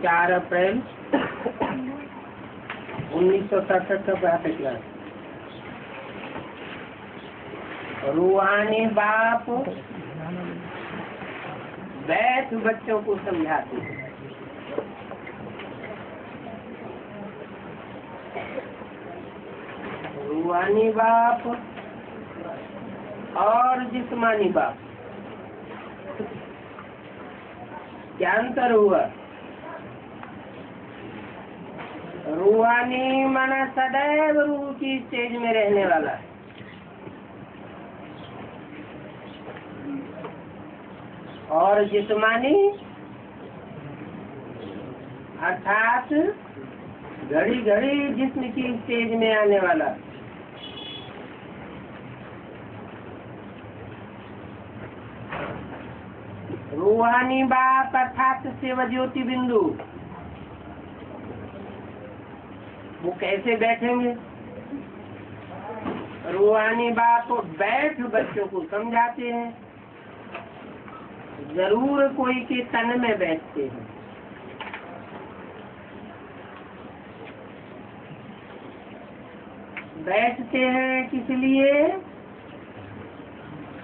4 अप्रैल 1967 का प्रातः क्लास। रूहानी बाप बैठ बच्चों को समझाते हैं। रूहानी बाप और जिस्मानी बाप, क्या अंतर हुआ? रूहानी माना सदैव रूह की स्टेज में रहने वाला, और जिस्मानी अर्थात घड़ी घड़ी जिस्म की स्टेज में आने वाला। रूहानी बाप अर्थात शिव ज्योति बिंदु, वो कैसे बैठेंगे? रूहानी बाप बैठ बच्चों को समझाते हैं। जरूर कोई के तन में बैठते हैं। बैठते हैं किस लिए?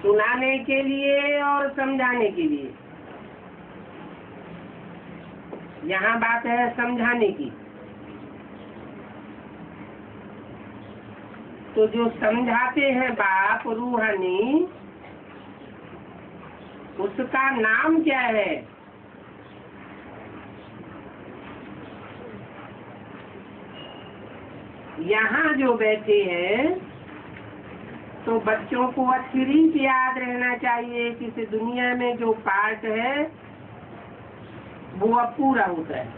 सुनाने के लिए और समझाने के लिए। यहाँ बात है समझाने की। तो जो समझाते हैं बाप रूहानी, उसका नाम क्या है? यहाँ जो बैठे हैं तो बच्चों को अच्छी रीत याद रहना चाहिए कि इस दुनिया में जो पार्ट है वो अब पूरा होता है।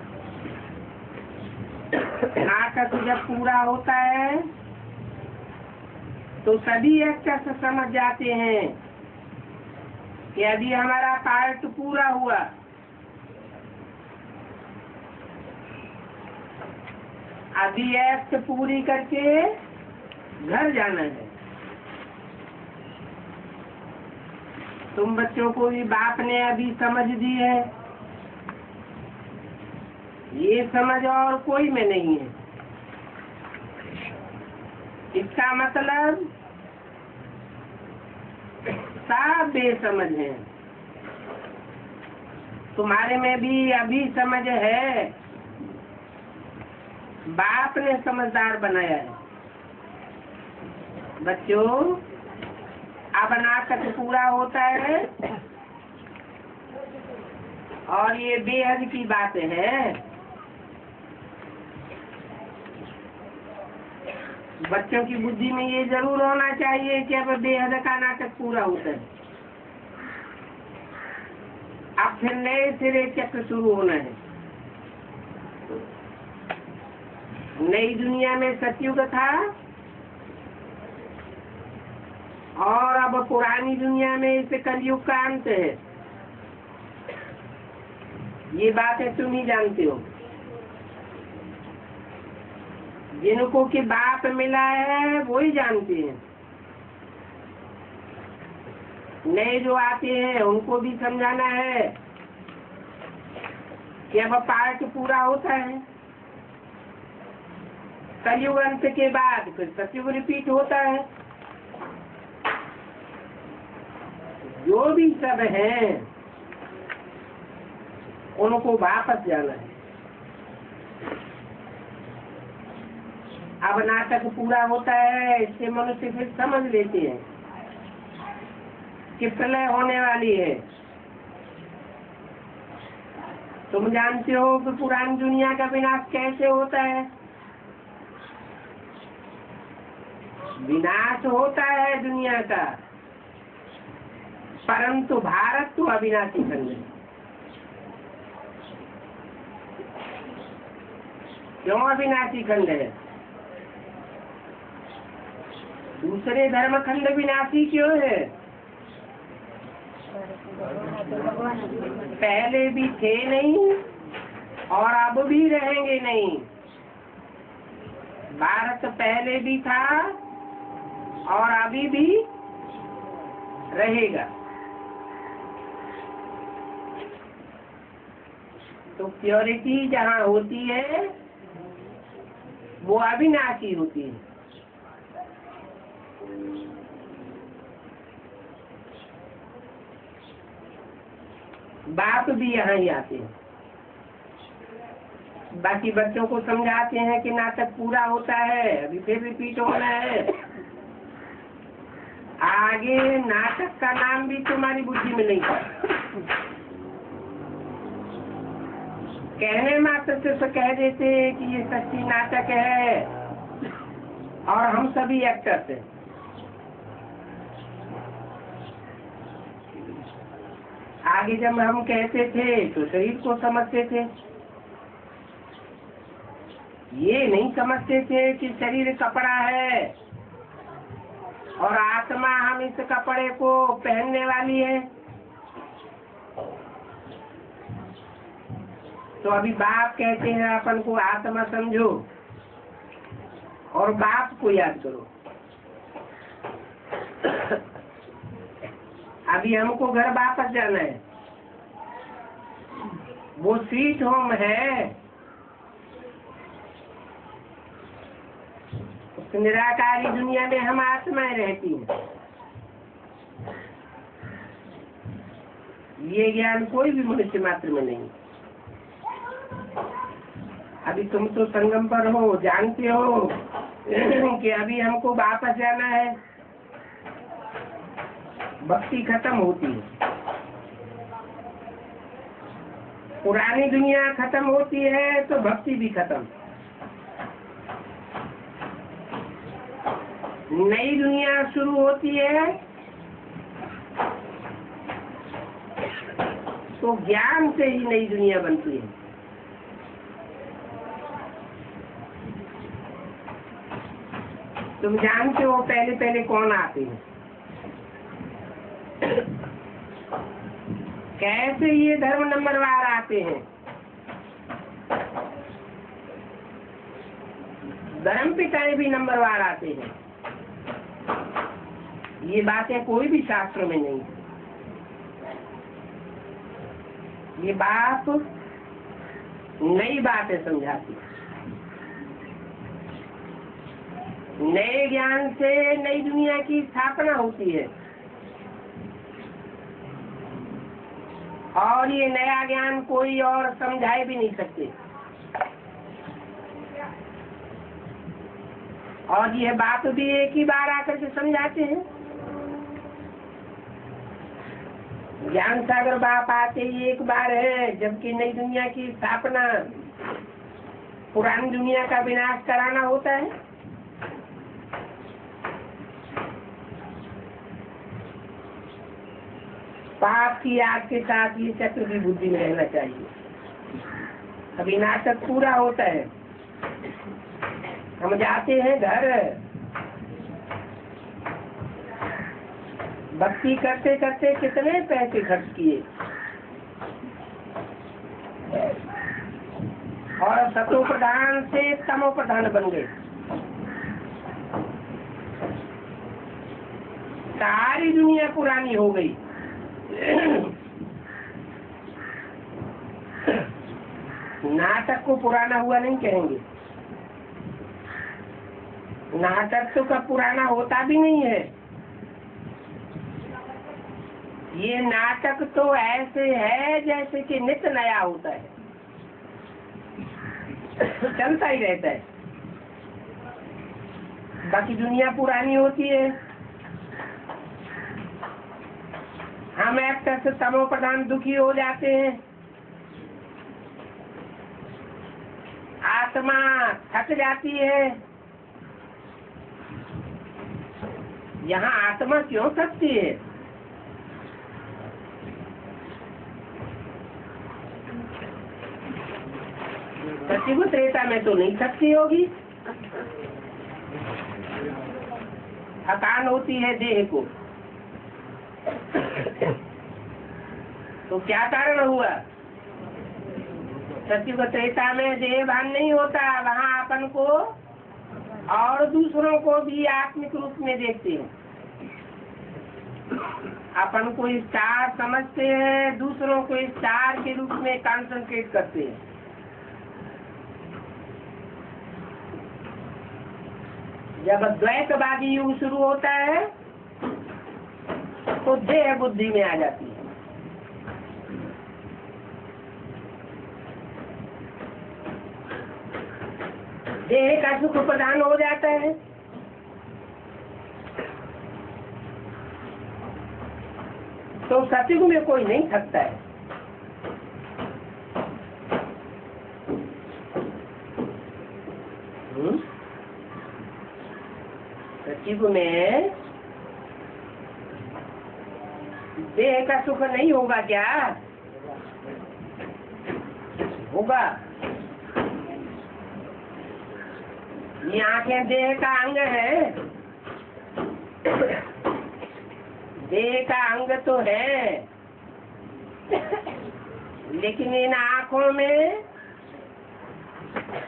नाटक जब पूरा होता है तो सभी एक्टर्स समझ जाते हैं कि अभी हमारा पार्ट पूरा हुआ। अभी एक्ट पूरी करके घर जाना है। तुम बच्चों को भी बाप ने अभी समझ दी है। ये समझ और कोई में नहीं है। इसका मतलब सब बेसमझ है। तुम्हारे में भी अभी समझ है। बाप ने समझदार बनाया है। बच्चों, अब नाटक पूरा होता है और ये बेहद की बात है। बच्चों की बुद्धि में ये जरूर होना चाहिए कि अब बेहद का नाटक पूरा होता है। अब फिर नए सिरे चक्र शुरू होना है। नई दुनिया में सतयुग था और अब पुरानी दुनिया में इस कलयुग का अंत है। ये बातें तुम ही जानते हो। जिनको कि बाप मिला है वो ही जानते हैं। नए जो आते हैं उनको भी समझाना है कि अब पार्ट पूरा होता है। कलयुग अंत के बाद फिर सतयुग रिपीट होता है। जो भी सब हैं उनको वापस जाना है। अब नाटक पूरा होता है, इससे मनुष्य फिर समझ लेते हैं कि प्रलय होने वाली है। तुम जानते हो कि पुरानी दुनिया का विनाश कैसे होता है? विनाश होता है दुनिया का, परंतु भारत तो अविनाशी खंड है। क्यों अविनाशी खंड है? दूसरे धर्म खंड विनाशी क्यों है? पहले भी थे नहीं और अब भी रहेंगे नहीं। भारत पहले भी था और अभी भी रहेगा। तो प्योरिटी जहाँ होती है वो अविनाशी होती है। बाप भी यहाँ ही आते हैं। बाकी बच्चों को समझाते हैं कि नाटक पूरा होता है, अभी फिर रिपीट होना है। आगे नाटक का नाम भी तुम्हारी बुद्धि में नहीं था। कहने मात्र से तो कह देते कि ये सच्ची नाटक है और हम सभी एक्टर्स हैं। आगे जब हम कहते थे तो शरीर को समझते थे, ये नहीं समझते थे कि शरीर कपड़ा है और आत्मा हम इस कपड़े को पहनने वाली है। तो अभी बाप कहते हैं अपन को आत्मा समझो और बाप को याद करो। अभी हमको घर वापस जाना है, वो स्वीट होम है। उस निराकारी दुनिया में हम आत्माएं रहती हैं। ये ज्ञान कोई भी मनुष्य मात्र में नहीं। अभी तुम तो संगम पर हो, जानते हो कि अभी हमको वापस जाना है। भक्ति खत्म होती है, पुरानी दुनिया खत्म होती है तो भक्ति भी खत्म। नई दुनिया शुरू होती है तो ज्ञान से ही नई दुनिया बनती है। तुम जानते हो पहले पहले कौन आते हैं, कैसे ये धर्म नंबरवार आते हैं। धर्म पिताएं भी नंबरवार आते हैं। ये बातें कोई भी शास्त्र में नहीं। ये बात नई बातें समझाती। नए ज्ञान से नई दुनिया की स्थापना होती है और ये नया ज्ञान कोई और समझाए भी नहीं सकते। और ये बात भी एक ही बार आकर के समझाते हैं। ज्ञान सागर बाप आते ही एक बार है, जबकि नई दुनिया की स्थापना, पुरानी दुनिया का विनाश कराना होता है। पाप की याद के साथ ये चक्र भी बुद्धि में रहना चाहिए। अभी नाटक पूरा होता है, हम जाते हैं घर, भक्ति करते करते कितने पैसे खर्च किए और सतो प्रधान से तमो प्रधान बन गए। सारी दुनिया पुरानी हो गई। नाटक को पुराना हुआ नहीं कहेंगे। नाटक तो कब पुराना होता भी नहीं है। ये नाटक तो ऐसे है जैसे कि नित्य नया होता है, चलता ही रहता है। बाकी दुनिया पुरानी होती है। हम एक्टर से तमो प्रधान दुखी हो जाते हैं। आत्मा थक जाती है। यहाँ आत्मा क्यों थकती है? सचिव त्रेता में तो नहीं थकती होगी। थकान होती है देह को। तो क्या कारण हुआ? सत्युग त्रेता में देह भान नहीं होता। वहाँ अपन को और दूसरों को भी आत्मिक रूप में देखते हैं। अपन को स्टार समझते हैं, दूसरों को स्टार के रूप में कंसंट्रेट करते हैं। जब द्वैतवादी युग शुरू होता है तो देह बुद्धि में आ जाती है। देह का सुख प्रदान हो जाता है। तो सतयुग में कोई नहीं थकता है। सतयुग में देह का सुख नहीं होगा क्या? होगा। ये आंखें देह का अंग है, देह का अंग तो है, लेकिन इन आंखों में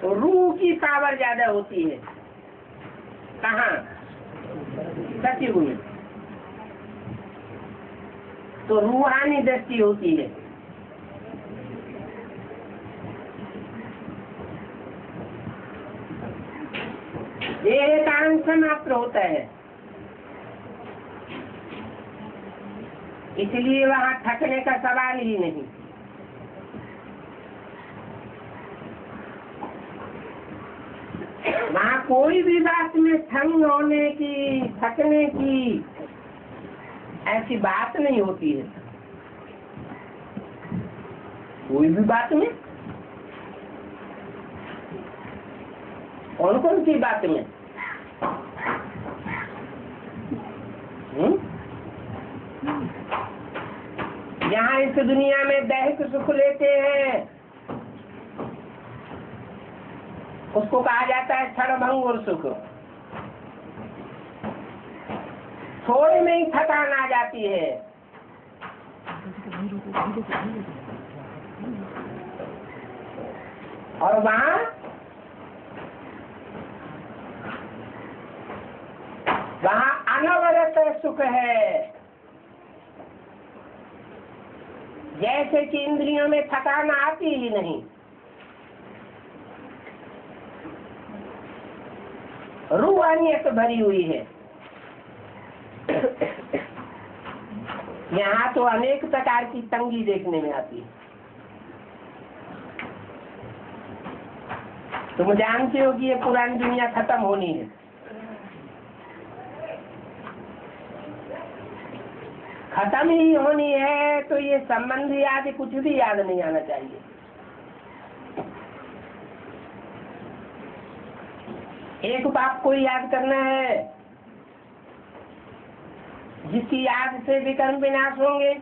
रूह की पावर ज्यादा होती है। कहाँ? सतयुग में तो रूहानी दृष्टि होती है। देह का अंश मात्र होता है, इसलिए वहाँ थकने का सवाल ही नहीं। वहाँ कोई भी बात में थंग होने की, थकने की ऐसी बात नहीं होती है। कोई भी बात में, कौन कौन सी बात में? यहाँ इस दुनिया में दैहिक सुख लेते हैं, उसको कहा जाता है क्षणभंगुर सुख। थोड़े में ही थकान आ जाती है। और वहाँ अनवरत सुख है। जैसे कि इंद्रियों में थकान आती ही नहीं। रूहानियत भरी हुई है। यहाँ तो अनेक प्रकार की तंगी देखने में आती है। तुम जानते हो कि ये पुरानी दुनिया खत्म होनी है। खत्म ही होनी है तो ये संबंध याद, कुछ भी याद नहीं आना चाहिए। एक बाप को याद करना है जिसकी याद से विकर्म विनाश होंगे।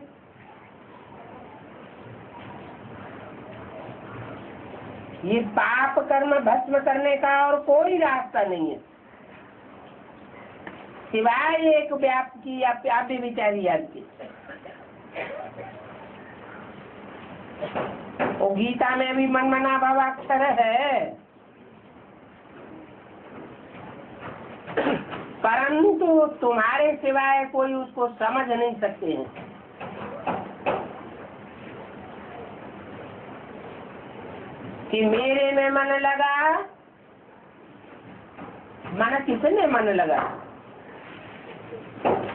ये पाप कर्म भस्म करने का और कोई रास्ता नहीं है सिवाय एक व्याप की या प्यापी विचारी याद की। वो गीता में भी मनमना भावाक्षर है, परंतु तुम्हारे सिवाय कोई उसको समझ नहीं सकते हैं। कि मेरे में मन लगा, मन किसने मन लगा?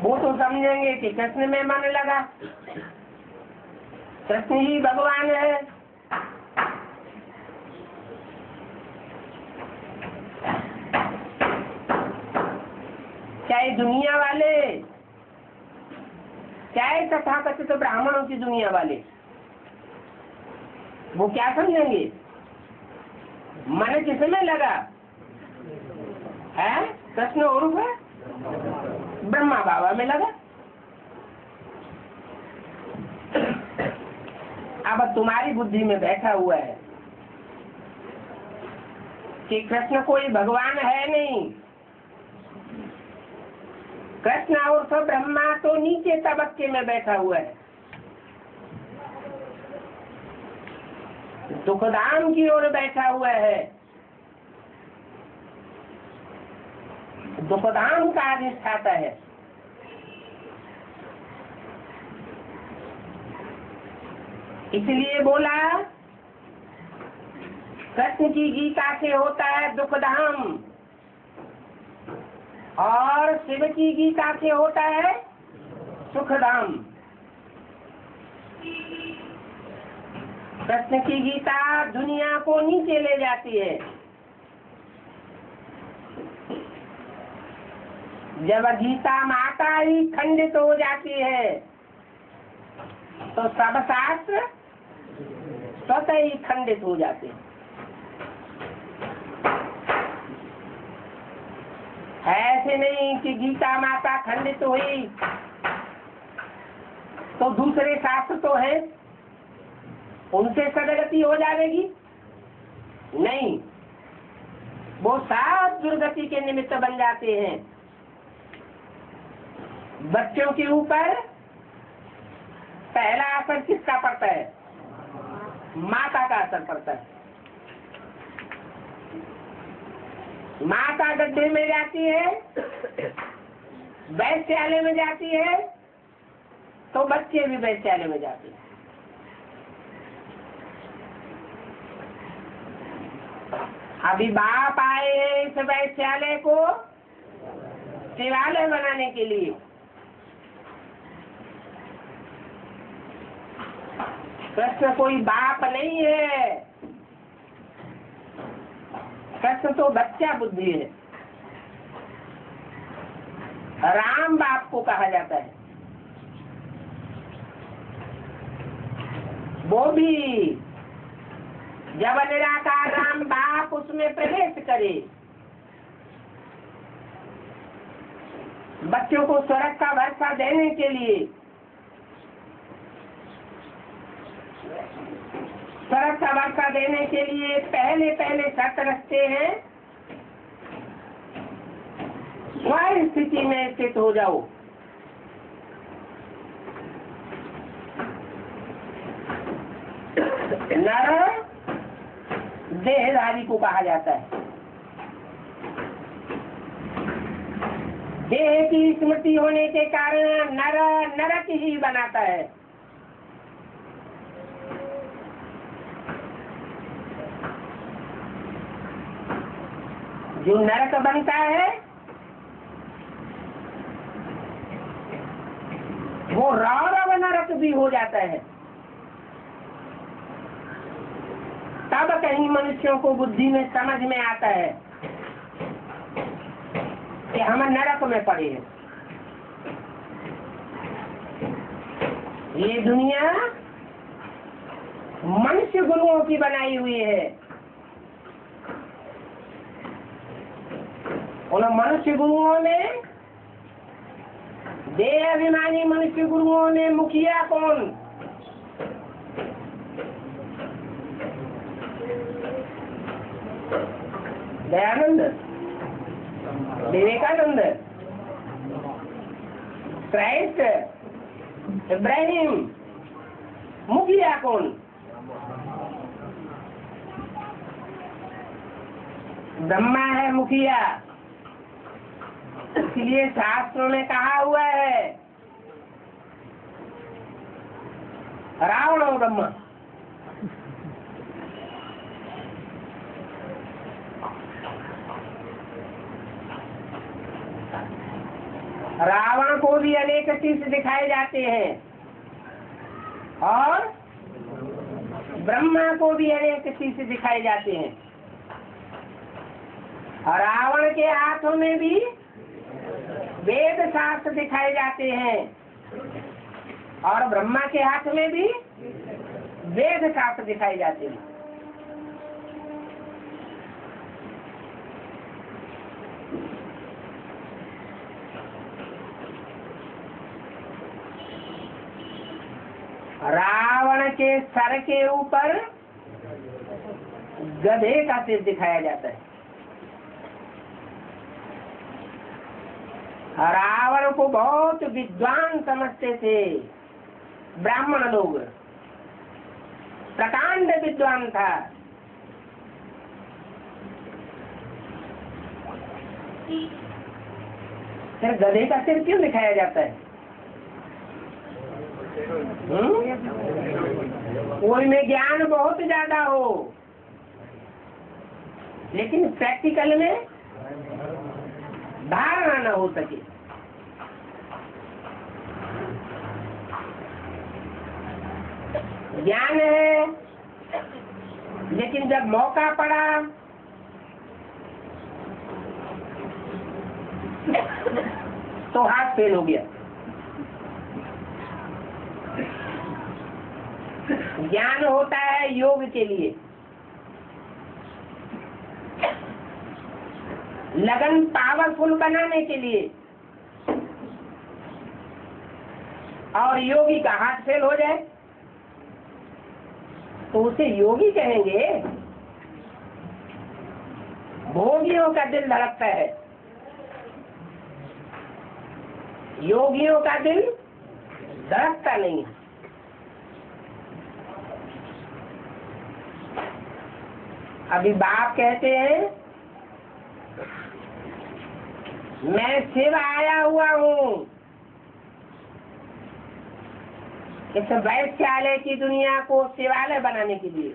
वो तो समझेंगे कि कृष्ण में मन लगा, कृष्ण ही भगवान है। चाहे दुनिया वाले, चाहे तथाकथित ब्राह्मणों की दुनिया वाले, वो क्या समझेंगे? मन किसमें लगा है? कृष्ण उर्फ ब्रह्मा बाबा में लगा। अब तुम्हारी बुद्धि में बैठा हुआ है कि कृष्ण कोई भगवान है नहीं। कृष्ण उर्फ ब्रह्मा तो नीचे तबक्के में बैठा हुआ है, दुखधाम की ओर बैठा हुआ है, दुखधाम का अधिष्ठाता है। इसलिए बोला कृष्ण की गीता से होता है दुखधाम और शिव की गीता से होता है सुखधाम। कृष्ण की गीता दुनिया को नीचे ले जाती है। जब गीता माता ही खंडित हो जाती है तो सब शास्त्र स्वतः ही खंडित हो जाते हैं। ऐसे नहीं कि गीता माता खंडित हुई तो दूसरे शास्त्र तो हैं, उनसे सदगति हो जाएगी। नहीं, वो सब दुर्गति के निमित्त बन जाते हैं। बच्चों के ऊपर पहला असर किसका पड़ता है? माता का असर पड़ता है। माता गड्ढे में जाती है, वैश्यालय में जाती है, तो बच्चे भी वैश्यालय में जाते हैं। अभी बाप आए हैं इस वैश्यालय को शिवालय बनाने के लिए। कृष्ण कोई बाप नहीं है, कृष्ण तो बच्चा बुद्धि है। राम बाप को कहा जाता है। वो भी जब निराकार राम बाप उसमें प्रवेश करे, बच्चों को सुरक्षा भरोसा देने के लिए, सुरक्षा भरोसा देने के लिए पहले पहले शर्त रखते हैं, वह स्थिति में स्थित हो जाओ। नर देहधारी को कहा जाता है। देह की स्मृति होने के कारण नर नरक ही बनाता है। जो नरक बनता है वो रौरव नरक भी हो जाता है। तब कहीं मनुष्यों को बुद्धि में समझ में आता है कि हम नरक में पड़े हैं। ये दुनिया मनुष्य गुरुओं की बनाई हुई है। उन मनुष्य गुरुओं ने, देह अभिमानी मनुष्य गुरुओं ने मुखिया कौन? दयानंद, विवेकानंद, क्राइस्ट, इब्राहिम, मुखिया कौन? ब्रह्मा है मुखिया। इसलिए शास्त्रों में कहा हुआ है रावण और ब्रह्मा। रावण को भी अनेक चीज दिखाए जाते हैं और ब्रह्मा को भी अनेक चीज दिखाए जाते हैं। रावण के हाथों में भी वेद शास्त्र दिखाए जाते हैं और ब्रह्मा के हाथ में भी वेद शास्त्र दिखाए जाते हैं। रावण के सर के ऊपर गधे का सिर दिखाया जाता है। रावण को बहुत विद्वान समझते थे ब्राह्मण लोग, प्रकांड विद्वान था। फिर गधे का सिर क्यों दिखाया जाता है? कोई में ज्ञान बहुत ज्यादा हो लेकिन प्रैक्टिकल में धारणा न हो सके। ज्ञान है लेकिन जब मौका पड़ा तो हाथ फेल हो गया। ज्ञान होता है योग के लिए, लगन पावरफुल बनाने के लिए, और योगी का हाथ फेल हो जाए तो उसे योगी कहेंगे। भोगियों का दिल धड़कता है, योगियों का दिल धड़कता नहीं। अभी बाप कहते हैं मैं सेवा आया हुआ हूँ इस वैश्यालय की दुनिया को सेवालय बनाने के लिए।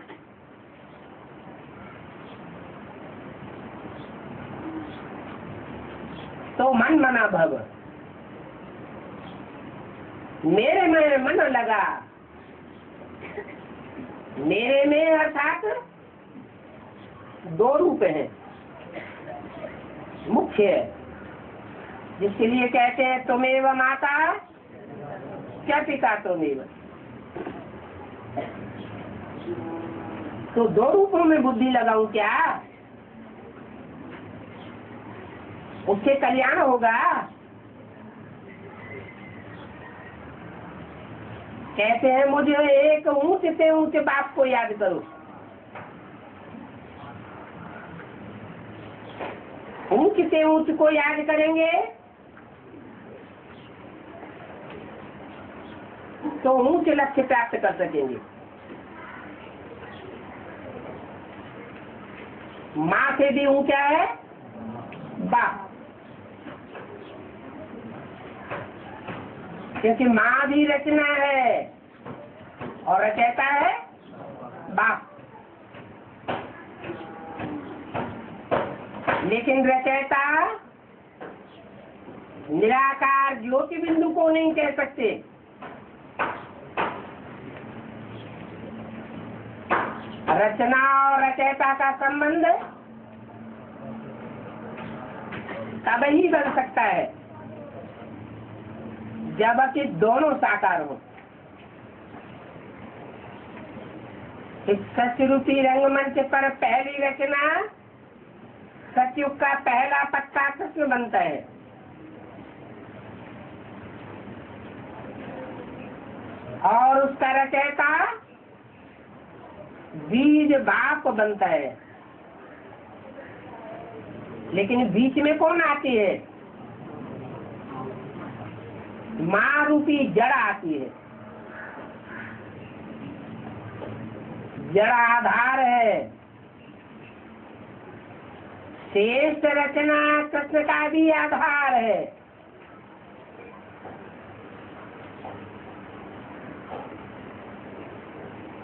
तो मन मना भव, मेरे में मन लगा। मेरे में अर्थात दो रूप हैं मुख्य, जिसके लिए कहते हैं तुमेव माता क्या पिता तुमेव। तो दो रूपों में बुद्धि लगाऊं क्या, उससे कल्याण होगा। कहते हैं मुझे एक ऊंच से ऊंचे बाप को याद करो। ऊंच से ऊंच को याद करेंगे तो ऊंच लक्ष्य प्राप्त कर सकेंगे। माँ से भी ऊंचा है बाप, क्योंकि माँ भी रचना है और रचयिता है बाप। लेकिन रचयिता निराकार ज्योति बिंदु को नहीं कह सकते। रचना और रचयिता का संबंध तब ही बन सकता है जबकि दोनों साकार हो। इस सत्य रूपी रंगमंच पर पहली रचना सतयुग का पहला पत्ता कृष्ण बनता है, और उसका रचयिता बीज बाप बनता है। लेकिन बीच में कौन आती है? माँ रूपी जड़ आती है। जड़ आधार है। श्रेष्ठ रचना कृष्ण का भी आधार है।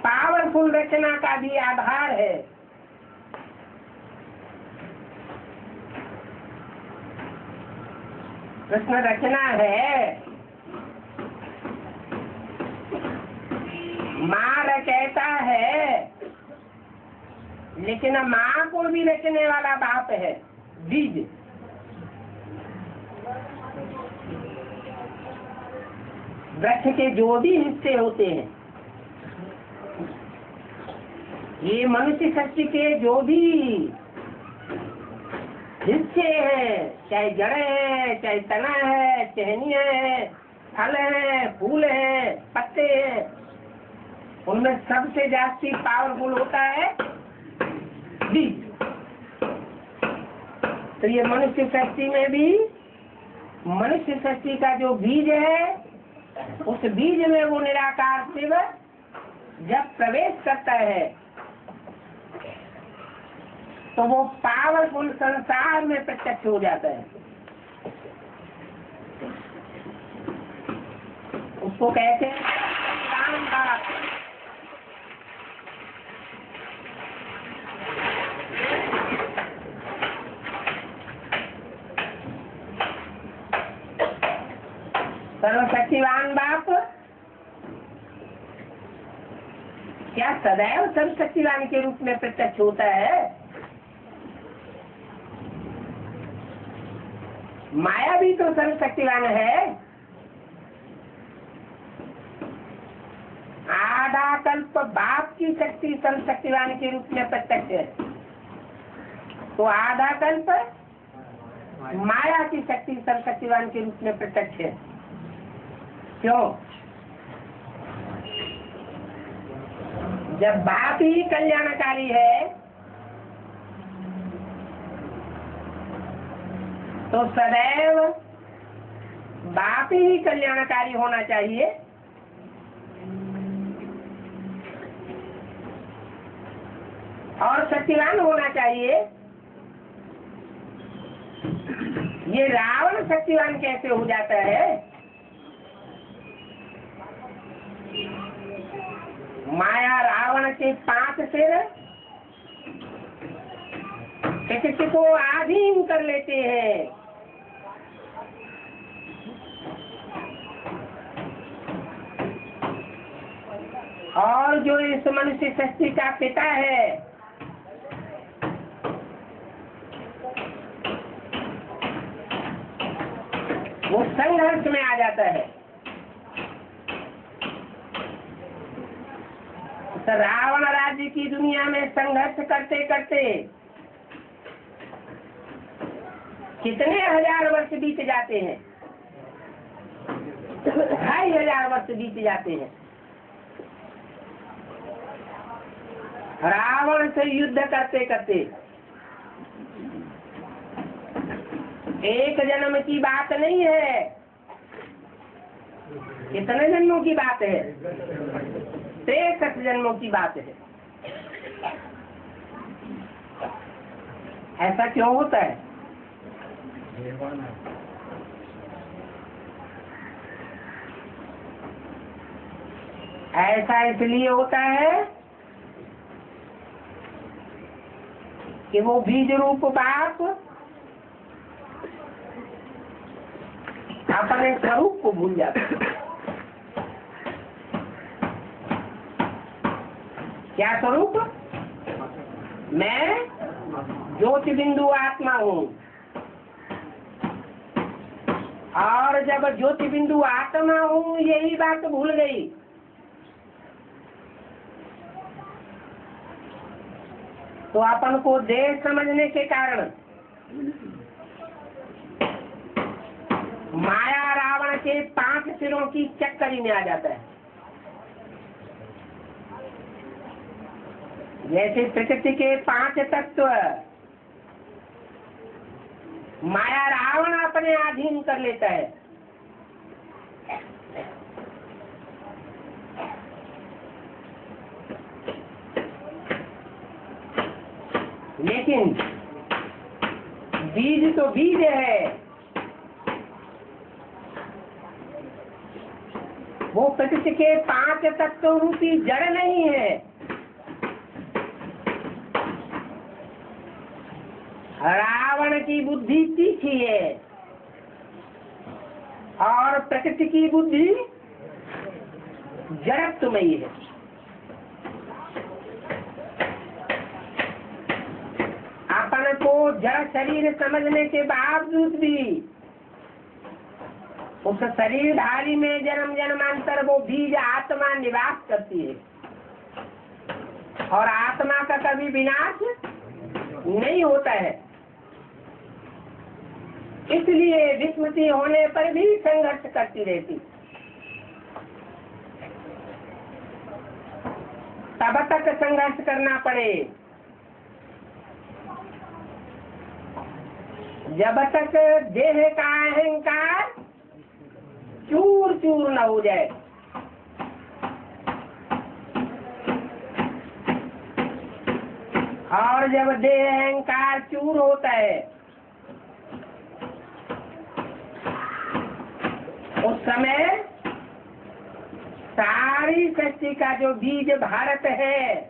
पावरफुल रचना का भी आधार है। कृष्ण रचना है, माँ रचयिता है, लेकिन माँ को भी रचने वाला बाप है, बीज। वृक्ष के जो भी हिस्से होते हैं, ये मनुष्य शक्ति के जो भी हिस्से हैं, चाहे जड़ें हैं, चाहे तना है, टहनियाँ हैं, फल हैं, फूल हैं, पत्ते हैं, उनमें सबसे जास्ती पावरफुल होता है बीज। तो ये मनुष्य शक्ति में भी मनुष्य शक्ति का जो बीज है, उस बीज में वो निराकार शिव जब प्रवेश करता है तो वो पावरफुल संसार में प्रत्यक्ष हो जाता है। उसको कहते हैं सर्वशक्तिवान बाप। सर्वशक्तिवान बाप क्या सदैव सर्वशक्तिवान के रूप में प्रत्यक्ष होता है? माया भी तो सर्वशक्तिवान है। आधा कल्प बाप की शक्ति सर्वशक्तिवान के रूप में प्रत्यक्ष है, तो आधा कल्प माया की शक्ति सर्वशक्तिवान के रूप में प्रत्यक्ष है। क्यों? जब बाप ही कल्याणकारी है तो सदैव बाप ही कल्याणकारी होना चाहिए। और शक्तिवान होना चाहिए। ये रावण शक्तिवान कैसे हो जाता है? माया रावण के 5 सिर किसी को आधीन कर लेते हैं। और जो इस मनुष्य सृष्टि का पिता है वो संघर्ष में आ जाता है। तो रावण राज्य की दुनिया में संघर्ष करते करते कितने हजार वर्ष बीत जाते हैं? 2500 वर्ष बीत जाते हैं। रावण से युद्ध करते करते एक जन्म की बात नहीं है। कितने जन्मों की बात है? 63 जन्मों की बात है। ऐसा क्यों होता है? ऐसा इसलिए होता है कि वो बीज रूप बाप अपने स्वरूप को भूल जाता है। क्या स्वरूप? मैं ज्योति बिंदु आत्मा हूँ। और जब ज्योति बिंदु आत्मा हूँ यही बात भूल गई तो अपन को देह समझने के कारण माया रावण के 5 सिरों की चक्करी में आ जाता है। जैसे प्रकृति के 5 तत्व माया रावण अपने अधीन कर लेता है। लेकिन बीज तो बीज है, वो प्रकृति के 5 तत्वों रूपी जड़ नहीं है। रावण की बुद्धि तीखी है और प्रकृति की बुद्धि जड़त्वमयी है। अपन को जड़ शरीर समझने के बावजूद भी उस शरीरधारी में जन्म जन्मांतर वो बीज आत्मा निवास करती है और आत्मा का कभी विनाश नहीं होता है। इसलिए विस्मृति होने पर भी संघर्ष करती रहती। तब तक संघर्ष करना पड़े जब तक देह का अहंकार चूर चूर न हो जाए। और जब देह अहंकार चूर होता है उस समय सारी सृष्टि का जो बीज भारत है,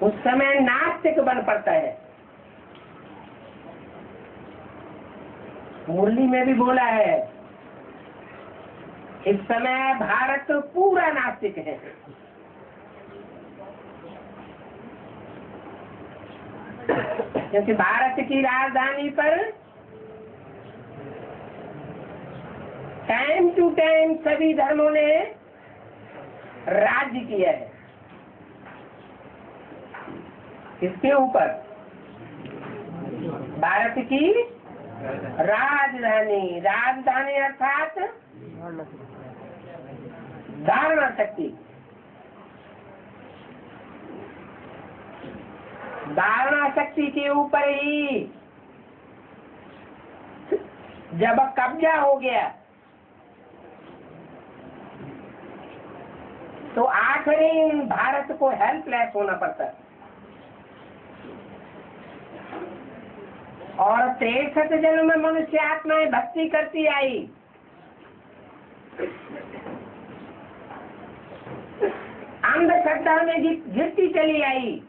उस समय नास्तिक बन पड़ता है। मुरली में भी बोला है, इस समय भारत पूरा नास्तिक है। क्योंकि भारत की राजधानी पर टाइम टू टाइम सभी धर्मों ने राज्य किया है। किसके ऊपर? भारत की राजधानी। राजधानी अर्थात धारणा शक्ति। धारणा शक्ति के ऊपर ही जब कब्जा हो गया तो आखिरी भारत को हेल्पलेस होना पड़ता है। और 63 जन्म में मनुष्य आत्माएं भक्ति करती आई, अंधश्रद्धा में गिरती चली आई।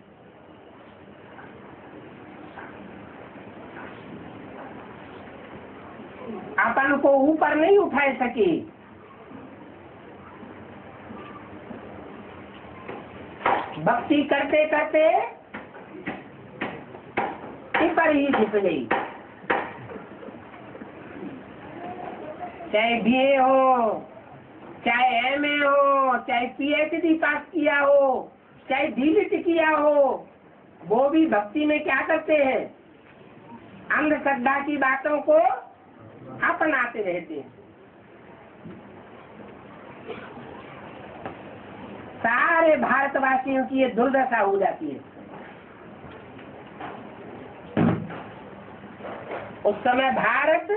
अपन को ऊपर नहीं उठा सकी। भक्ति करते करते पर ही छिप गई। चाहे बीए हो, चाहे एमए हो, चाहे पीएचडी पास किया हो, चाहे डीलिट किया हो, वो भी भक्ति में क्या करते हैं? अंधश्रद्धा की बातों को अपनाते रहते हैं। सारे भारतवासियों की ये दुर्दशा हो जाती है। उस समय भारत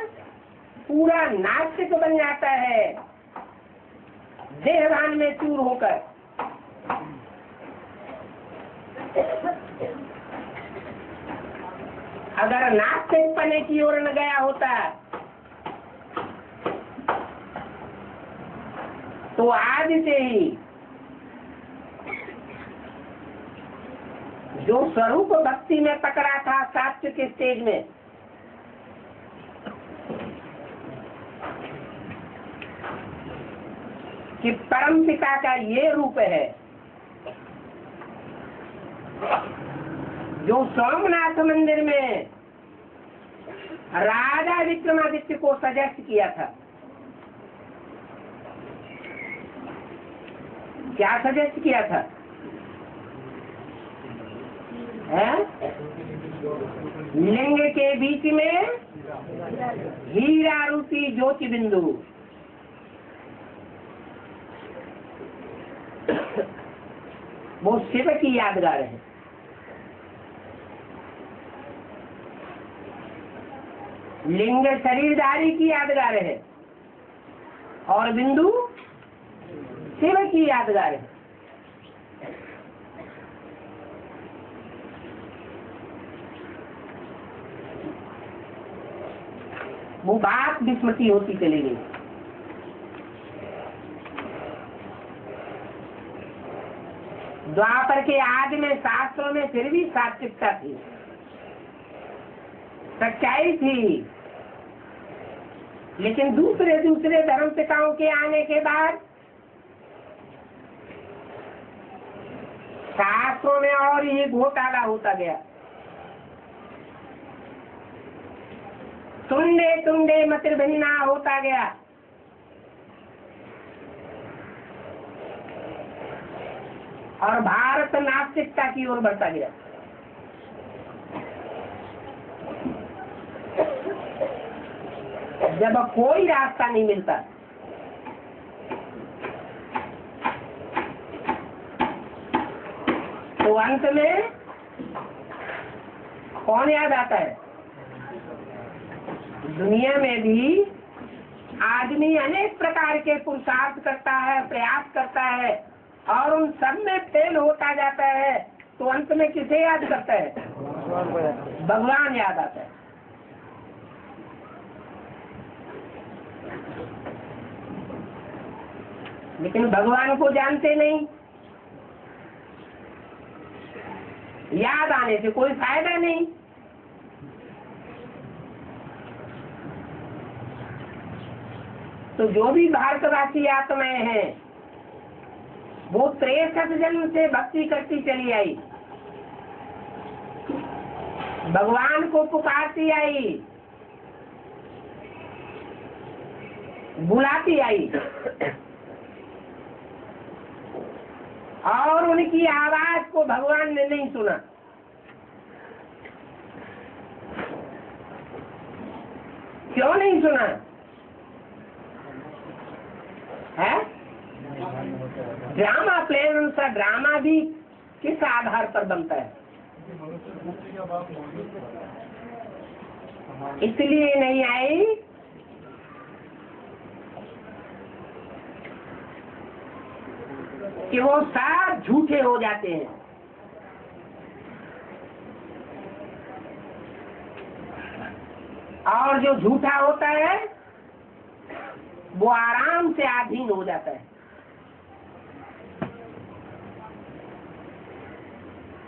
पूरा नास्तिक बन जाता है, देहभान में चूर होकर। अगर नास्तिक पने की ओर न गया होता तो आज से ही जो स्वरूप भक्ति में पकड़ा था सात्विक के स्टेज में, कि परम पिता का ये रूप है, जो सोमनाथ मंदिर में राजा विक्रमादित्य को सजेस्ट किया था। क्या सजेस्ट किया था? लिंग के बीच में हीरा रूपी ज्योति बिंदु। वो शिव की यादगार है। लिंग शरीरधारी की यादगार है और बिंदु शिव की यादगार है। वो बात विस्मृति होती चली गई। द्वापर के आदि में शास्त्रों में फिर भी सात्विकता थी, सच्चाई थी, लेकिन दूसरे धर्म पिताओं के आने के बाद शास्त्रों में और ये घोटाला होता गया। तुंडे तुंडे मतभिन्ना होता गया। और भारत नास्तिकता की ओर बढ़ता गया। जब कोई रास्ता नहीं मिलता तो अंत में कौन याद आता है? दुनिया में भी आदमी अनेक प्रकार के पुरुषार्थ करता है, प्रयास करता है और उन सब में फेल होता जाता है। तो अंत में किसे याद करता है? भगवान याद आता है। लेकिन भगवान को जानते नहीं, याद आने से कोई फायदा नहीं। तो जो भी भारतवासी आत्माएं हैं वो 63 जन्म से भक्ति करती चली आई, भगवान को पुकारती आई, बुलाती आई, और उनकी आवाज को भगवान ने नहीं सुना। क्यों नहीं सुना है? ड्रामा प्लेन, उनका ड्रामा भी किस आधार पर बनता है? इसलिए नहीं आई कि वो सब झूठे हो जाते हैं। और जो झूठा होता है वो आराम से अधीन हो जाता है,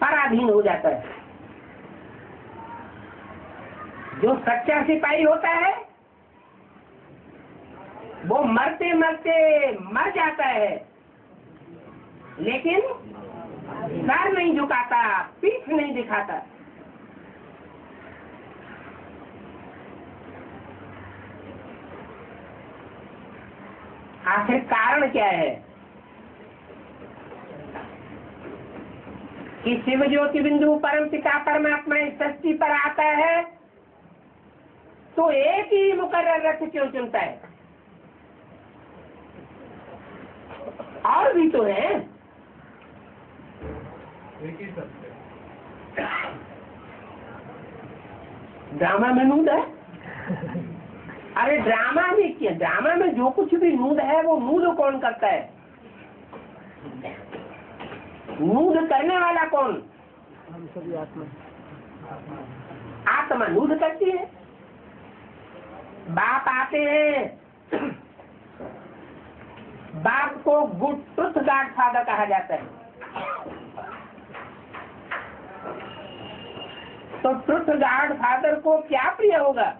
पराधीन हो जाता है। जो सच्चा सिपाही होता है वो मरते मरते मर जाता है, लेकिन सर नहीं झुकाता, पीठ नहीं दिखाता। आखिर कारण क्या है कि शिव ज्योति बिंदु परम पिता परमात्मा इस सृष्टि पर आता है तो एक ही मुकर्रर रथ क्यों चुनता है? और भी तो है। ड्रामा में नूद है। अरे ड्रामा में क्या, ड्रामा में जो कुछ भी नूद है वो नूद कौन करता है? नूद करने वाला कौन? हम सभी आत्मा। आत्मा नूद करती है। बाप आते हैं, बाप को गुड ट्रुथ गॉड फादर कहा जाता है। तो ट्रुथ गॉड फादर को क्या प्रिय होगा?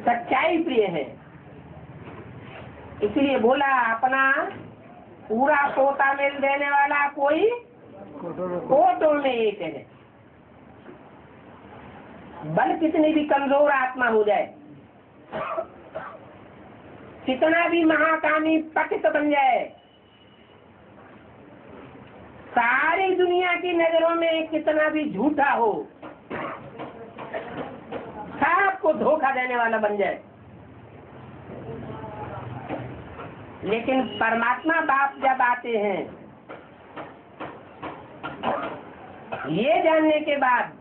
सच्चाई प्रिय है। इसलिए बोला अपना पूरा पोता मेल देने वाला कोई कोटों में एक है। बल कितनी भी कमजोर आत्मा हो जाए, कितना भी महाकामी पतित बन जाए, सारी दुनिया की नजरों में कितना भी झूठा हो, सबको धोखा देने वाला बन जाए, लेकिन परमात्मा बाप जब आते हैं ये जानने के बाद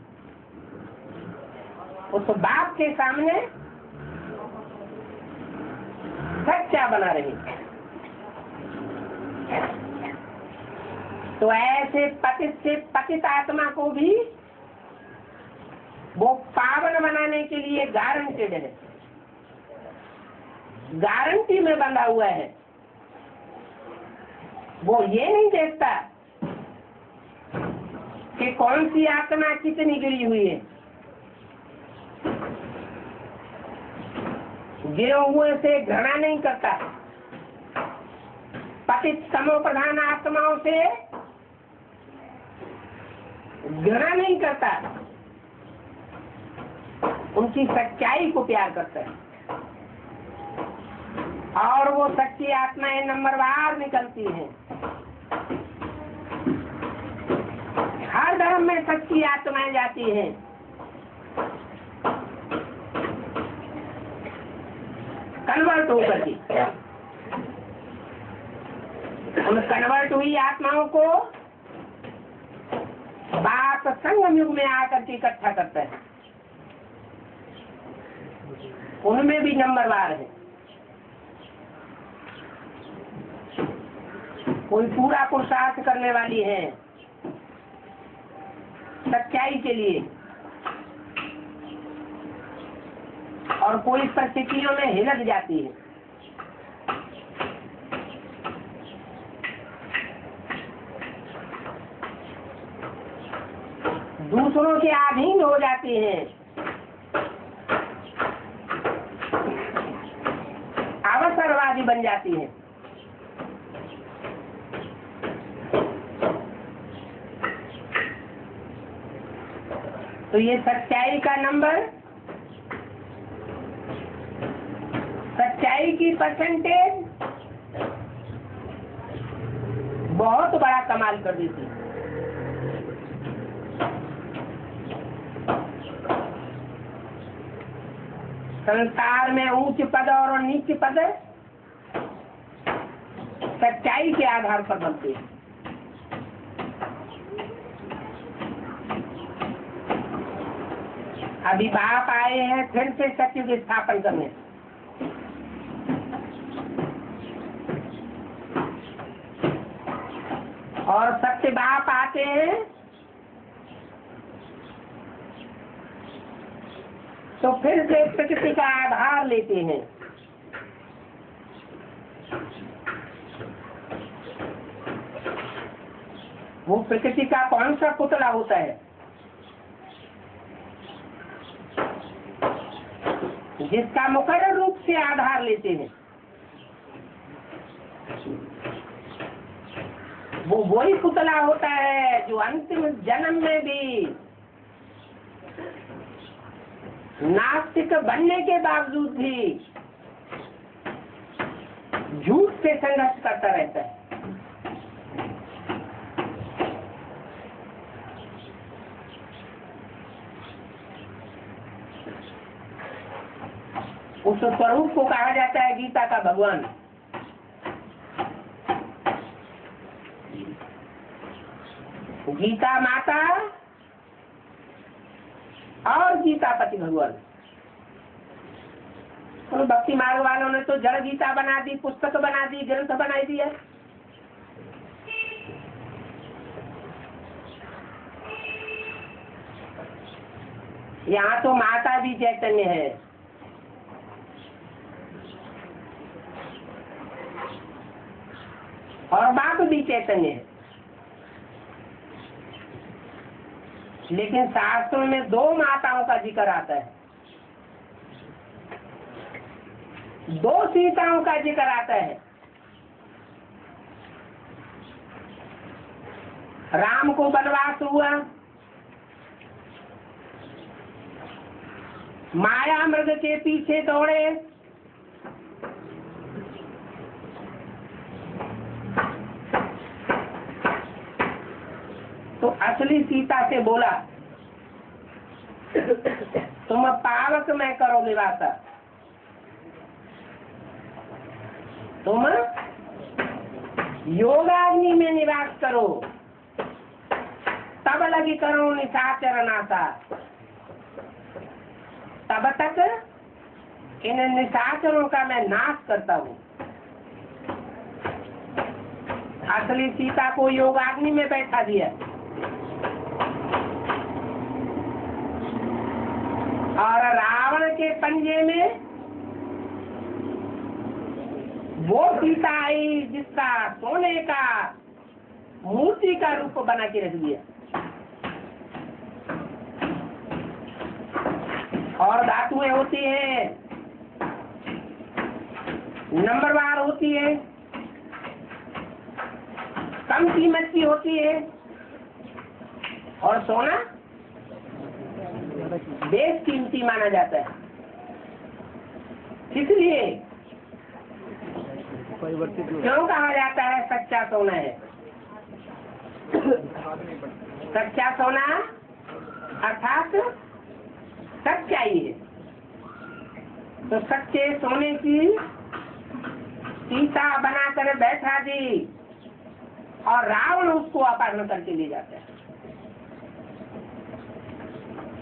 उस बाप के सामने सच्चा बना रहे। तो ऐसे पतित से पतित आत्मा को भी वो पावन बनाने के लिए गारंटेड है, गारंटी में बंधा हुआ है। वो ये नहीं देखता कि कौन सी आत्मा कितनी गिरी हुई है। गिरे हुए से घृणा नहीं करता, पतित समो प्रधान आत्माओं से घृणा नहीं करता, उनकी सच्चाई को प्यार करता है। और वो सच्ची आत्माएं नंबरवार निकलती हैं। हर धर्म में सच्ची आत्माएं जाती हैं। कन्वर्ट होकर के उन कन्वर्ट हुई आत्माओं को बाप संगम युग में आकर के इकट्ठा करता है। उनमें भी नंबरवार है। कोई पूरा पुरुषार्थ करने वाली है, सच्चाई के लिए, और कोई परिस्थितियों में हिलक जाती है। दूसरों के अधीन हो जाती हैं, अवसरवादी बन जाती हैं। तो ये सच्चाई का नंबर, सच्चाई की परसेंटेज बहुत बड़ा कमाल कर देती है। संसार में उच्च पद और नीच पद सच्चाई के आधार पर बनते हैं। अभी बाप आए हैं फिर से सत्य की स्थापन करने, और सत्य बाप आते हैं तो फिर से प्रकृति का आधार लेते हैं। वो प्रकृति का कौन सा पुतला होता है? जिसका मुकर्रर रूप से आधार लेते हैं। वो वही पुतला होता है जो अंतिम जन्म में भी नास्तिक बनने के बावजूद भी झूठ से संघर्ष करता रहता है। उस स्वरूप को कहा जाता है गीता का भगवान। गीता माता और गीता पति भगवान। तो भक्ति मार्ग वालों ने तो जड़ गीता बना दी, पुस्तक बना दी, ग्रंथ बना दिया। यहाँ तो माता भी चैतन्य है, और बाप भी चैतन्य है। लेकिन शास्त्रों में दो माताओं का जिक्र आता है, दो सीताओं का जिक्र आता है। राम को वनवास हुआ, माया मृग के पीछे दौड़े, तो असली सीता से बोला तुम पावक में करो निवास, तुम योगाग्नि में निवास करो, तब लगी करो निशाचर नासा। तब तक इन निशाचरों का मैं नाश करता हूँ। असली सीता को योगाग्नि में बैठा दिया, और रावण के पंजे में वो सीता आई जिसका सोने का मूर्ति का रूप बना के रख दिया, और धातुएं होती हैं, नंबरवार होती है, कम कीमत की होती है, और सोना बेस कीमती माना जाता है। इसलिए क्यों कहा जाता है सच्चा सोना है? सच्चा सोना अर्थात सच्चाई है। तो सच्चे सोने की सीता बनाकर बैठा दी, और रावण उसको अपहरण करके ले जाता है।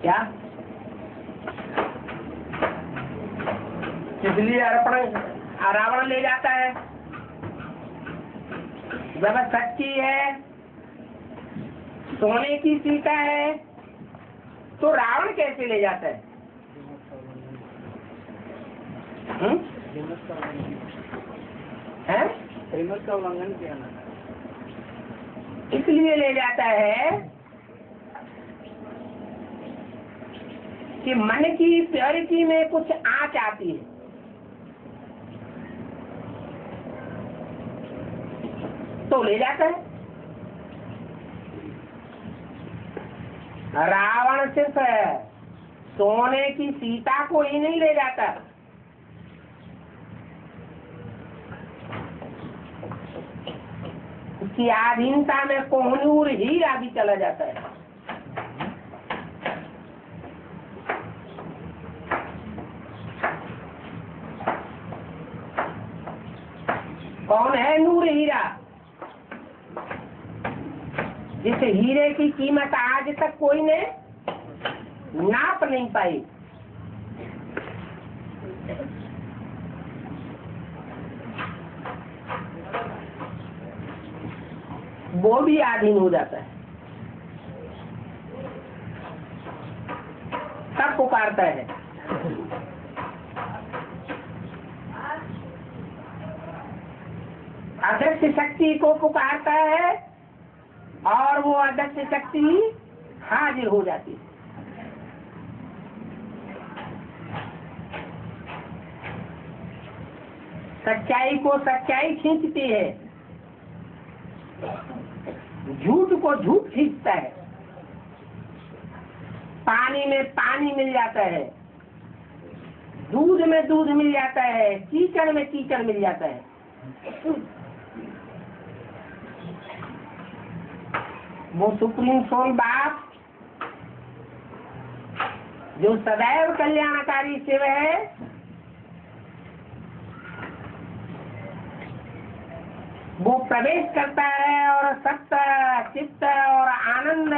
क्या? इसलिए अर्पण रावण ले जाता है। जब सच्ची है, सोने की सीता है, तो रावण कैसे ले जाता है? का उल्लंघन किया ना, इसलिए ले जाता है कि मन की प्योरिटी में कुछ आँच आती है। तो ले जाता है। रावण सिर्फ सोने की सीता को ही नहीं ले जाता, उसकी आधीनता में कोहनूर हीरा भी चला जाता है। कौन है नूर हीरा? जिस हीरे की कीमत आज तक कोई ने नाप नहीं पाई। वो भी आधीन हो जाता है, सब पुकारता है। अदृश्य शक्ति को पुकारता है और वो अदृश्य शक्ति हाजिर हो जाती है। सच्चाई को सच्चाई खींचती है, झूठ को झूठ खींचता है। पानी में पानी मिल जाता है, दूध में दूध मिल जाता है, कीचड़ में कीचड़ मिल जाता है। वो सुप्रीम सोल बाप जो सदैव कल्याणकारी शिव है, वो प्रवेश करता है और सत्य, चित्त और आनंद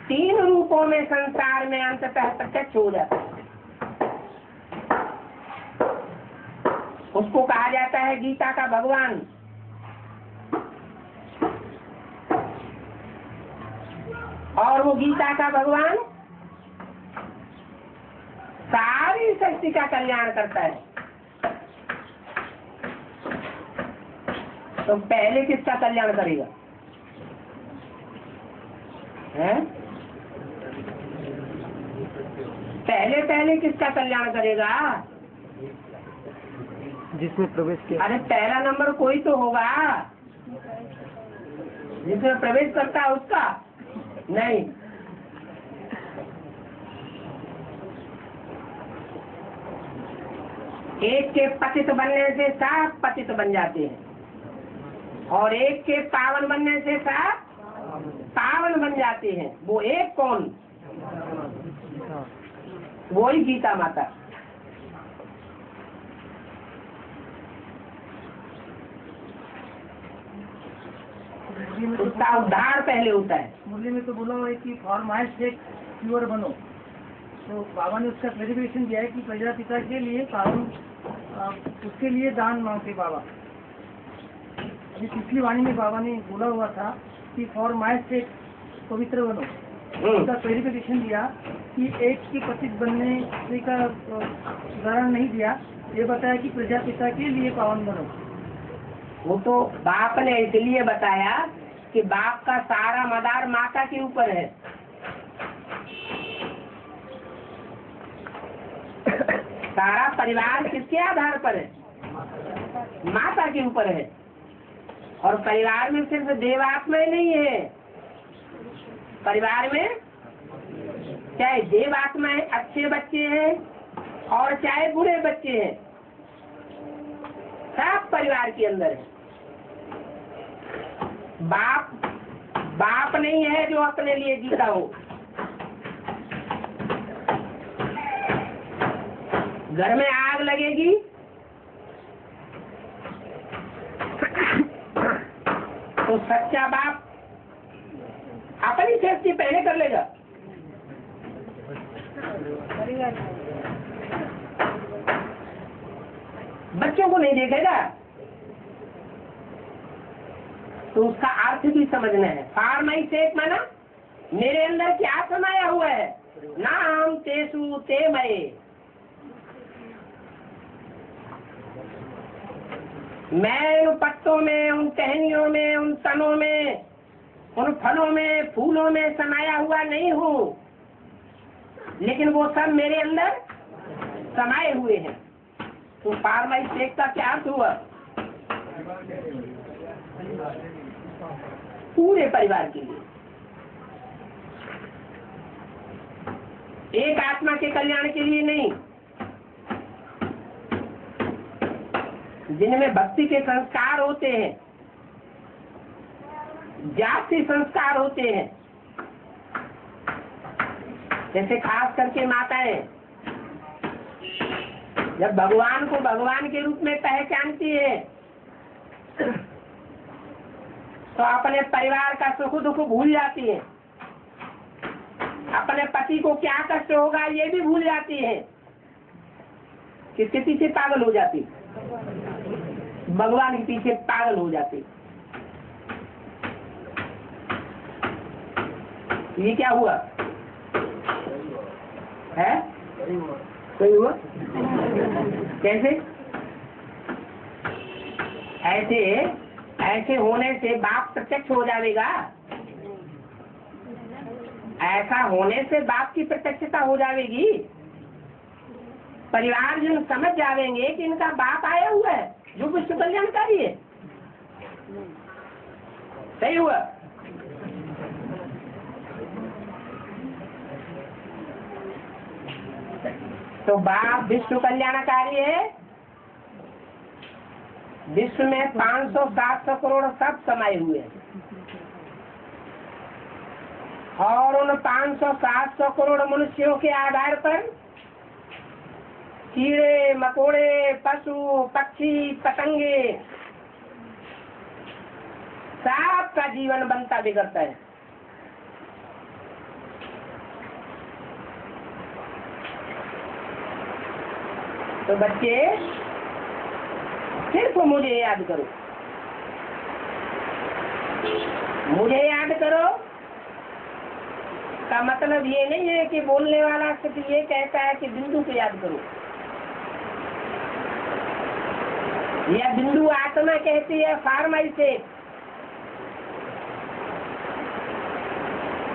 तीन रूपों में संसार में अंततः प्रत्यक्ष हो जाता है। उसको कहा जाता है गीता का भगवान। और वो गीता का भगवान सारी सृष्टि का कल्याण करता है। तो पहले किसका कल्याण करेगा? हैं? पहले किसका कल्याण करेगा? जिसमें प्रवेश किया। अरे पहला नंबर कोई तो होगा जिसमें प्रवेश करता है, उसका नहीं। एक के पतित बनने से सब पतित बन जाते हैं और एक के पावन बनने से सब पावन बन जाते हैं। वो एक कौन? वो ही गीता माता। उसका उद्धार पहले होता है। मुरली में तो बोला हुआ है कि फॉर माय सेक प्योर बनो। तो बाबा ने उसका क्लैरिफिकेशन दिया है कि प्रजापिता के लिए पावन, उसके लिए दान मांगते बाबा। अभी पिछली वाणी में बाबा ने बोला हुआ था कि फॉर माय सेक पवित्र बनो। उसका क्लैरिफिकेशन दिया कि एक की पतित बनने का उदाहरण नहीं दिया, ये बताया कि प्रजापिता के लिए पावन बनो। वो तो बाप ने इसलिए बताया कि बाप का सारा मदार माता के ऊपर है। सारा परिवार किसके आधार पर है? माता के ऊपर है। और परिवार में सिर्फ देवात्मा नहीं है, परिवार में चाहे देवात्माएं अच्छे बच्चे हैं और चाहे बुरे बच्चे हैं, सब परिवार के अंदर है। बाप नहीं है जो अपने लिए जीता हो। घर में आग लगेगी तो सच्चा बाप अपनी सेफ्टी पहले कर लेगा। बच्चों को नहीं देखेगा। तो उसका अर्थ भी समझना है। फॉर माई सेक माना मेरे अंदर क्या समाया हुआ है? नाम तेसु ते मये। मैं उन पत्तों में, उन टहनियों में, उन तनों में, उन फलों में, फूलों में समाया हुआ नहीं हूँ, लेकिन वो सब मेरे अंदर समाये हुए हैं। तो पारमार्थिक शेख का क्या अर्थ हुआ? पूरे परिवार के लिए, एक आत्मा के कल्याण के लिए नहीं। जिनमें भक्ति के संस्कार होते हैं, जाति संस्कार होते हैं, जैसे खास करके माताएं जब भगवान को भगवान के रूप में पहचानती है तो अपने परिवार का सुख दुख भूल जाती है, अपने पति को क्या कष्ट होगा ये भी भूल जाती है। किसके पीछे पागल हो जाती? भगवान के पीछे पागल हो जाती। ये क्या हुआ है? सही हुआ? कैसे? ऐसे होने से बाप प्रत्यक्ष हो जाएगा। ऐसा होने से बाप की प्रत्यक्षता हो जाएगी। परिवार जन समझ जाएंगे कि इनका बाप आया हुआ है जो विश्व कल्याणकारी है। सही हुआ? तो बाप विश्व कल्याणकारी है। विश्व में 500-700 करोड़ सब समाये हुए हैं और उन 500-700 करोड़ मनुष्यों के आधार पर कीड़े मकोड़े, पशु पक्षी पतंगे सबका जीवन बनता बिगड़ता है। तो बच्चे सिर्फ मुझे याद करो, मुझे याद करो का मतलब ये नहीं है कि बोलने वाला सिर्फ ये कहता है कि बिंदु को याद करो, या बिंदु आत्मा कहती है फार्माई से।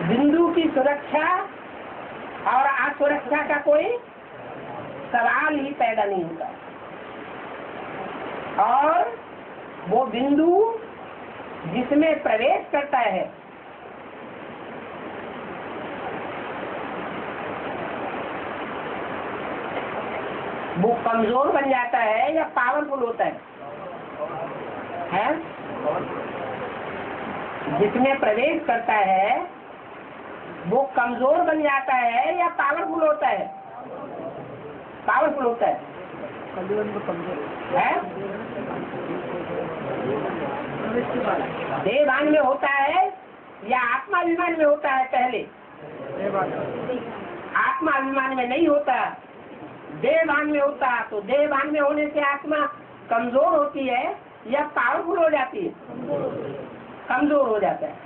बिंदु की सुरक्षा और असुरक्षा का कोई सवाल ही पैदा नहीं होता। और वो बिंदु जिसमें प्रवेश करता है वो कमजोर बन जाता है या पावरफुल होता है? जिसमें प्रवेश करता है वो कमजोर बन जाता है या पावरफुल होता है? पावरफुल होता है। देवान में होता है या आत्माभिमान में होता है? पहले आत्माभिमान में नहीं होता, देवान में होता। तो देवान में होने से आत्मा कमजोर होती है या पावरफुल हो जाती है? कमजोर हो जाता है।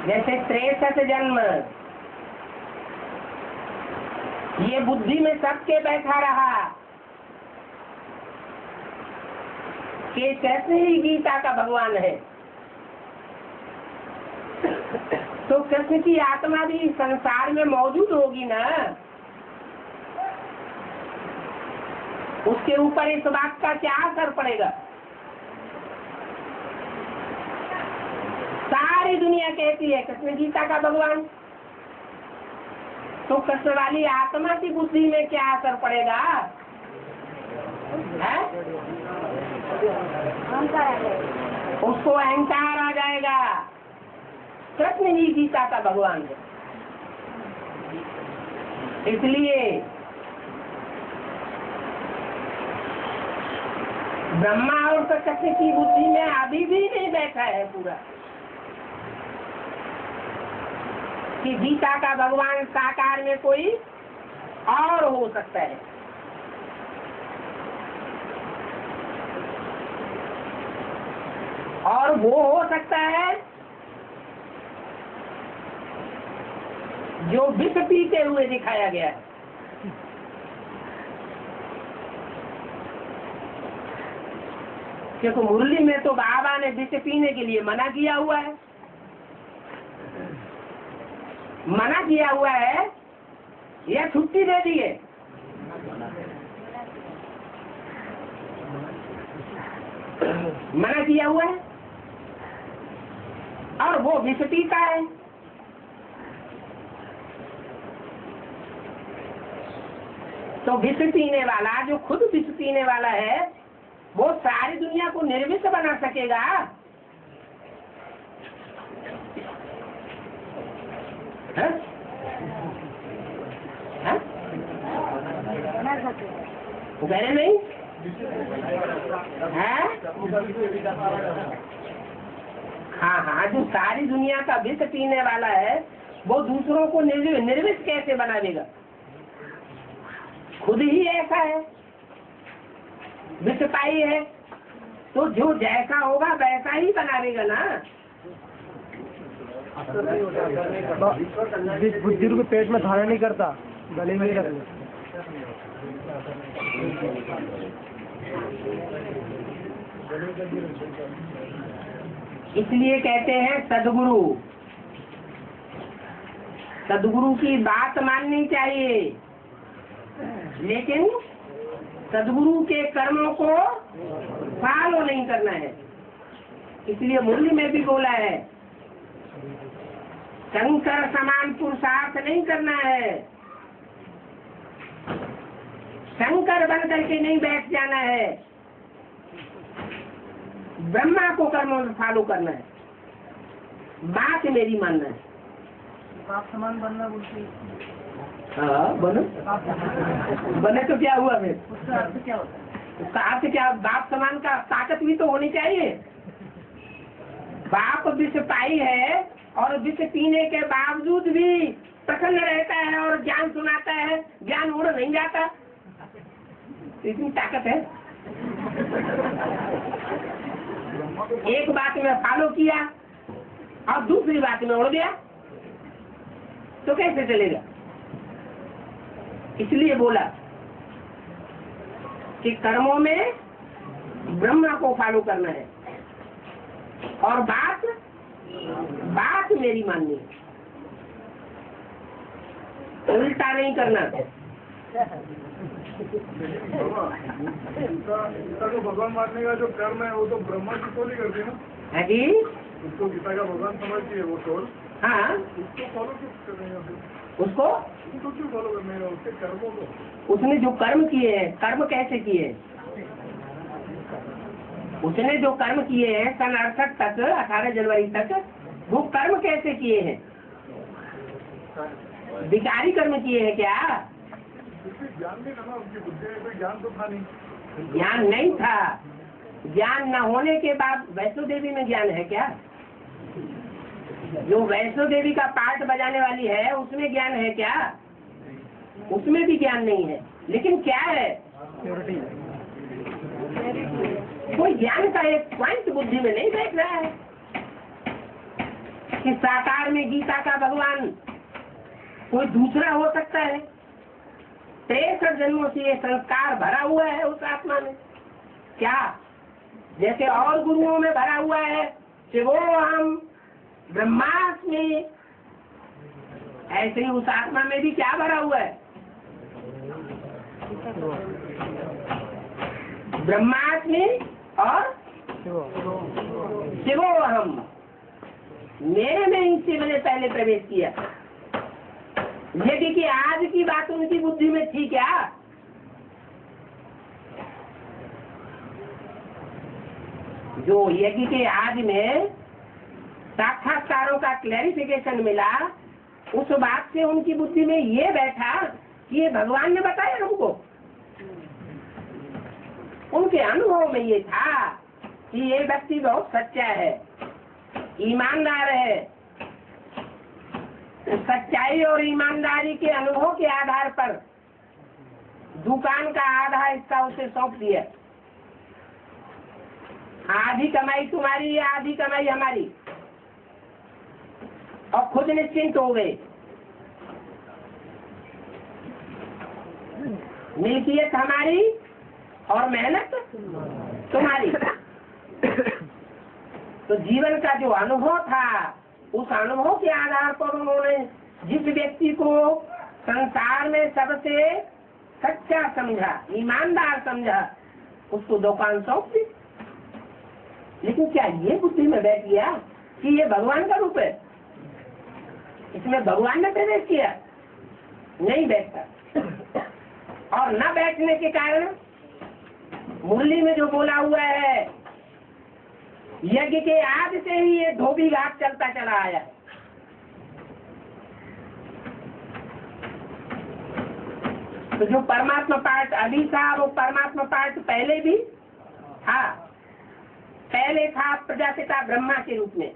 जैसे 63 जन्म ये बुद्धि में सबके बैठा रहा कि कैसे ही गीता का भगवान है, तो कृष्ण की आत्मा भी संसार में मौजूद होगी ना। उसके ऊपर इस बात का क्या असर पड़ेगा? सारी दुनिया कहती है कृष्ण गीता का भगवान, तो कृष्ण वाली आत्मा की बुद्धि में क्या असर पड़ेगा? है? उसको अहंकार आ जाएगा। कृष्ण ही गीता का भगवान है। इसलिए ब्रह्मा और कृष्ण की बुद्धि में अभी भी नहीं बैठा है पूरा कि गीता का भगवान साकार में कोई और हो सकता है। और वो हो सकता है जो विष पीते हुए दिखाया गया है। क्योंकि मुरली में तो बाबा ने विष पीने के लिए मना किया हुआ है, मना किया हुआ है या छुट्टी दे दी है? मना किया हुआ है और वो विष पीता है। तो विष पीने वाला, जो खुद विष पीने वाला है, वो सारी दुनिया को निर्विष बना सकेगा? है? है? वो कह रहे नहीं है? हाँ हाँ, जो सारी दुनिया का विष पीने वाला है वो दूसरों को निर्विष कैसे बनावेगा? खुद ही ऐसा है, विषपाई है, तो जो जैसा होगा वैसा ही बनावेगा ना। जिस बुद्धि रूपी पेट में धारण नहीं करता, गले में ही रख ले। इसलिए कहते हैं सदगुरु, सदगुरु की बात माननी चाहिए, लेकिन सदगुरु के कर्मों को फॉलो नहीं करना है। इसलिए मुरली में भी बोला है, शंकर समान पुरुषार्थ नहीं करना है, शंकर बन करके नहीं बैठ जाना है, ब्रह्मा को कर्मों में फॉलो करना है, बात मेरी मानना है। बाप समान बनना बोलते, हाँ बनो, बने तो क्या हुआ फिर? उसका अर्थ क्या होता है? उसका अर्थ क्या? बाप समान का ताकत भी तो होनी चाहिए। बाप विष पाई है और विष पीने के बावजूद भी प्रसन्न रहता है और ज्ञान सुनाता है, ज्ञान उड़ नहीं जाता, इतनी ताकत है। एक बात में फॉलो किया और दूसरी बात में उड़ गया, तो कैसे चलेगा? इसलिए बोला कि कर्मों में ब्रह्मा को फॉलो करना है और बात मेरी माननी है, उल्टा नहीं करना। गीता को भगवान मानने का जो कर्म है वो तो ब्रह्मा की तो नहीं करती ना? है जी, उसको गीता का भगवान समझती है वो सोल। हाँ, उसको फॉलो क्यों करने का? उसको क्यों फॉलो करने का? उसके कर्मों को। उसने जो कर्म किए हैं, कर्म कैसे किए हैं? उसने जो कर्म किए हैं सन 68 तक, 18 जनवरी तक, वो कर्म कैसे किए हैं? विकारी कर्म किए हैं क्या? ज्ञान नहीं था ना उनकी बुद्धि में, कोई ज्ञान तो था नहीं। ज्ञान नहीं था। ज्ञान न होने के बाद वैष्णो देवी में ज्ञान है क्या? जो वैष्णो देवी का पार्ट बजाने वाली है उसमें ज्ञान है क्या? उसमें भी ज्ञान नहीं है। लेकिन क्या है? कोई ज्ञान का एक पॉइंट बुद्धि में नहीं बैठ रहा है कि साकार में गीता का भगवान कोई दूसरा हो सकता है। 63 जन्मों से ये संस्कार भरा हुआ है उस आत्मा में। क्या जैसे और गुरुओं में भरा हुआ है कि वो हम ब्रह्मास्मि, ऐसे ही उस आत्मा में भी क्या भरा हुआ है? ब्रह्मास्मि और शिवो हम, मेरे में ही शिव ने पहले प्रवेश किया। लेकिन कि आज की बात उनकी बुद्धि में थी क्या? जो यज्ञ के आज में साक्षात्कारों का क्लैरिफिकेशन मिला, उस बात से उनकी बुद्धि में ये बैठा कि ये भगवान ने बताया हमको। उनके अनुभव में ये था कि ये व्यक्ति बहुत सच्चा है, ईमानदार है। सच्चाई और ईमानदारी के अनुभव के आधार पर दुकान का आधा हिस्सा उसे सौंप दिया। आधी कमाई तुम्हारी या आधी कमाई हमारी, और खुद निश्चिंत हो गए। मिल्कियत हमारी और मेहनत तुम्हारी। तो जीवन का जो अनुभव था, उस अनुभव के आधार पर उन्होंने जिस व्यक्ति को संसार में सबसे सच्चा समझा, ईमानदार समझा, उसको दुकान सौंप दी। लेकिन क्या ये बुद्धि में बैठ गया कि ये भगवान का रूप है, इसमें भगवान ने प्रवेश किया? नहीं बैठता। और न बैठने के कारण मुरली में जो बोला हुआ है, यज्ञ के आदि से ही ये धोबी घाट चलता चला आया। तो जो परमात्मा पार्ट अभी था, वो परमात्मा पार्ट पहले भी था। पहले था प्रजापिता ब्रह्मा के रूप में।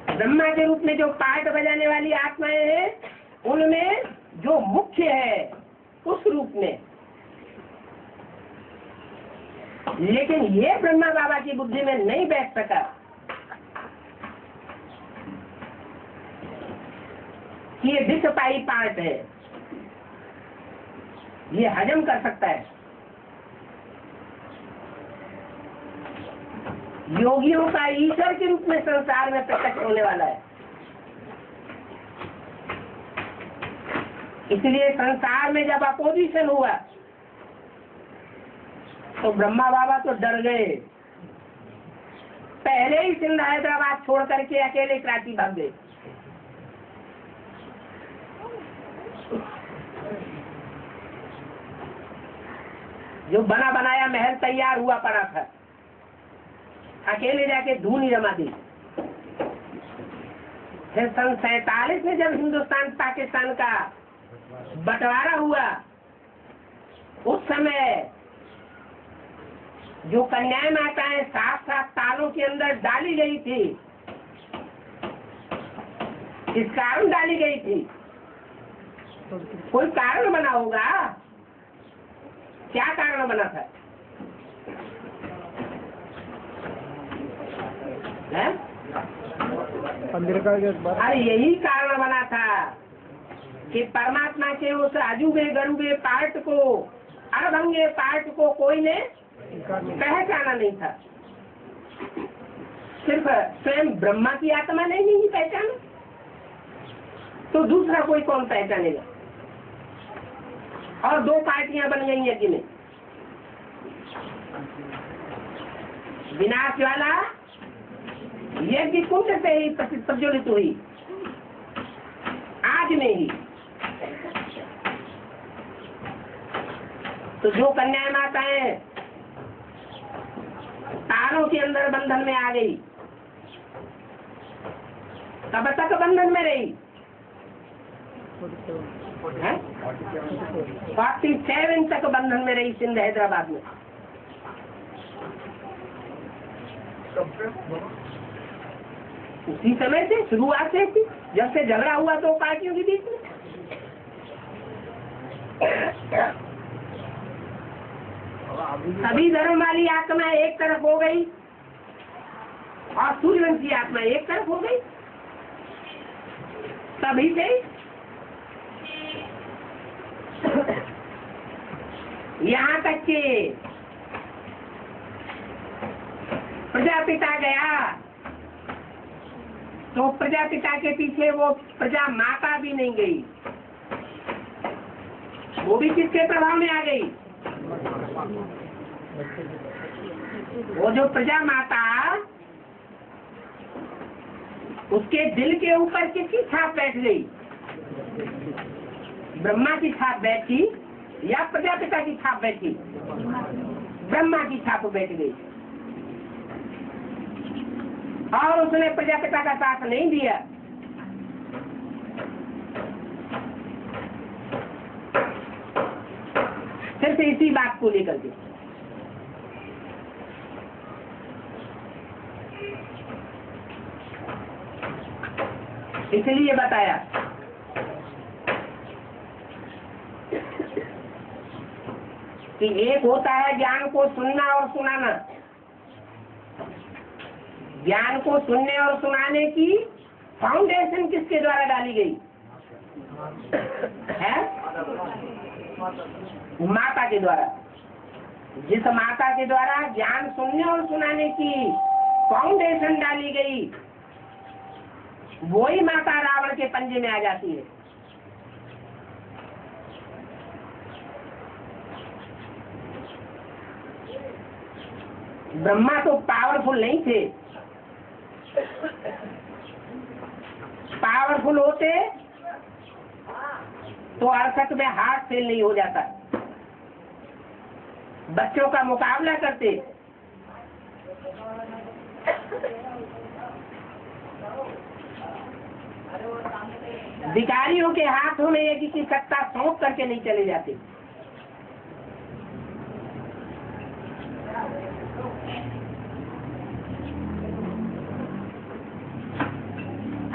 ब्रह्मा के रूप में जो पार्ट बजाने वाली आत्माएं हैं, उनमें जो मुख्य है उस रूप में। लेकिन ये ब्रह्मा बाबा की बुद्धि में नहीं बैठ सका कि ये दिशपाई पार्ट है, ये हजम कर सकता है। योगियों का ईश्वर के रूप में संसार में प्रकट होने वाला है। इसलिए संसार में जब अपोजिशन हुआ तो ब्रह्मा बाबा तो डर गए। पहले ही सिंध हैदराबाद छोड़ करके अकेले कराची भाग गए। जो बना बनाया महल तैयार हुआ पड़ा था, अकेले जाके धूल ही जमा दी। फिर सन 47 में जब हिंदुस्तान पाकिस्तान का बंटवारा हुआ, उस समय जो कन्याएं माताएं 7-7 तालों के अंदर डाली गई थी, किस कारण डाली गई थी? कोई कारण बना होगा। क्या कारण बना था? अरे यही कारण बना था कि परमात्मा के उस अजूबे गरूबे पार्ट को, अर्धंगे पार्ट को कोई ने पहचाना नहीं था। सिर्फ स्वयं ब्रह्मा की आत्मा ने नहीं पहचाना, तो दूसरा कोई कौन पहचानेगा? और 2 पार्टियां बन गई यज्ञ में। विनाश वाला यज्ञ कुंड से ही प्रज्वलित हुई, आज में ही। तो जो कन्याएं माताएं तारों के अंदर बंधन में आ गई, तब तक बंधन में रही। 47 तक बंधन में रही सिंध हैदराबाद में। उसी समय से शुरुआत से थी, जब से झगड़ा हुआ 2 पार्टियों के बीच में। सभी धर्म वाली आत्मा एक तरफ हो गई और सूर्यवंशी आत्मा एक तरफ हो गई। तभी से यहाँ तक कि प्रजापिता गया तो प्रजापिता के पीछे वो प्रजा माता भी नहीं गई, वो भी किसके प्रभाव में आ गई? वो जो प्रजा माता, उसके दिल के ऊपर किसकी छाप बैठ गई? ब्रह्मा की छाप बैठी या प्रजापिता की छाप बैठी? ब्रह्मा की छाप बैठ गई। और उसने प्रजापिता का साथ नहीं दिया। सिर्फ इसी बात को लेकर के। इसलिए बताया कि एक होता है ज्ञान को सुनना और सुनाना। ज्ञान को सुनने और सुनाने की फाउंडेशन किसके द्वारा डाली गई है? माता के द्वारा। जिस माता के द्वारा ज्ञान सुनने और सुनाने की फाउंडेशन डाली गई, वही माता रावण के पंजे में आ जाती है। ब्रह्मा तो पावरफुल नहीं थे। पावरफुल होते तो अरसक में हाथ फेल नहीं हो जाता। बच्चों का मुकाबला करते। भिखारियों के हाथों में यज्ञ की सत्ता सौंप करके नहीं चले जाते।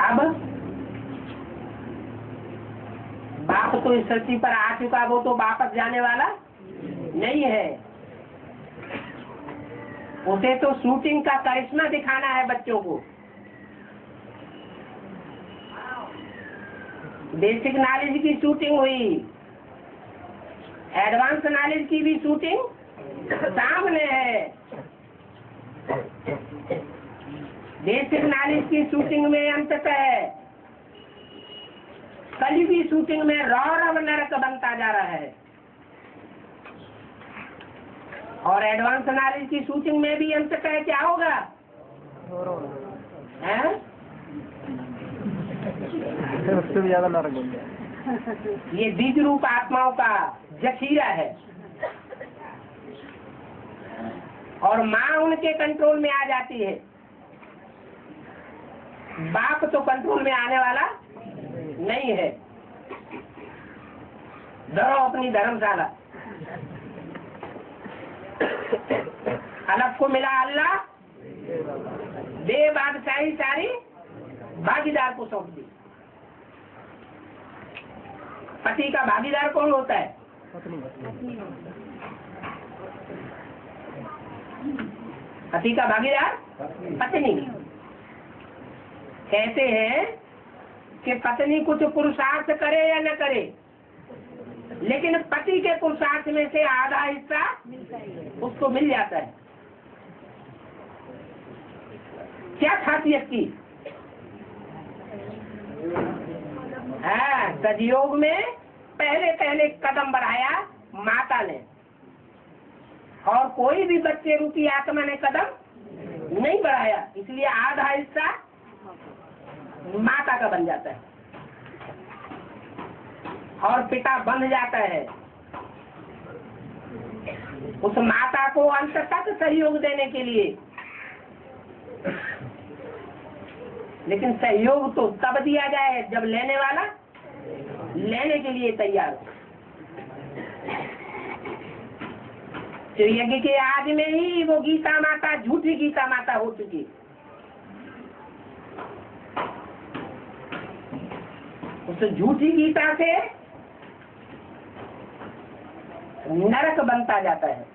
अब बाप तो इस धरती पर आ चुका, वो तो वापस जाने वाला नहीं है। उसे तो शूटिंग का करिश्मा दिखाना है बच्चों को। बेसिक नॉलेज की शूटिंग हुई, एडवांस नॉलेज की भी शूटिंग सामने है। बेसिक नॉलेज की शूटिंग में अंततः कलयुगी शूटिंग में रौरव नरक बनता जा रहा है, और एडवांस नॉलेज की शूटिंग में भी अंततः क्या होगा? हैं? उससे भी ज्यादा नरक बन गया। ये बीज रूप आत्माओं का जखीरा है, और माँ उनके कंट्रोल में आ जाती है। बाप तो कंट्रोल में आने वाला नहीं है। धरो अपनी धर्मशाला। अलग को मिला अल्लाह, दे बादशाही सारी भागीदार को सौंप दी। पति का भागीदार कौन होता है? पति का भागीदार पत्नी। कहते हैं कि पत्नी कुछ पुरुषार्थ करे या न करे, लेकिन पति के पुरुषार्थ में से आधा हिस्सा उसको मिल जाता है। क्या खासियत की है? सतयुग में पहले पहले कदम बढ़ाया माता ने, और कोई भी बच्चे रूपी आत्मा ने कदम नहीं बढ़ाया। इसलिए आधा हिस्सा माता का बन जाता है और पिता बन जाता है। उस माता को अंत तक सहयोग देने के लिए, लेकिन सहयोग तो तब दिया जाए जब लेने वाला लेने के लिए तैयार हो। तो यज्ञ के आदि में ही वो गीता माता झूठी गीता माता हो चुकी। उस झूठी गीता से नरक बनता जाता है।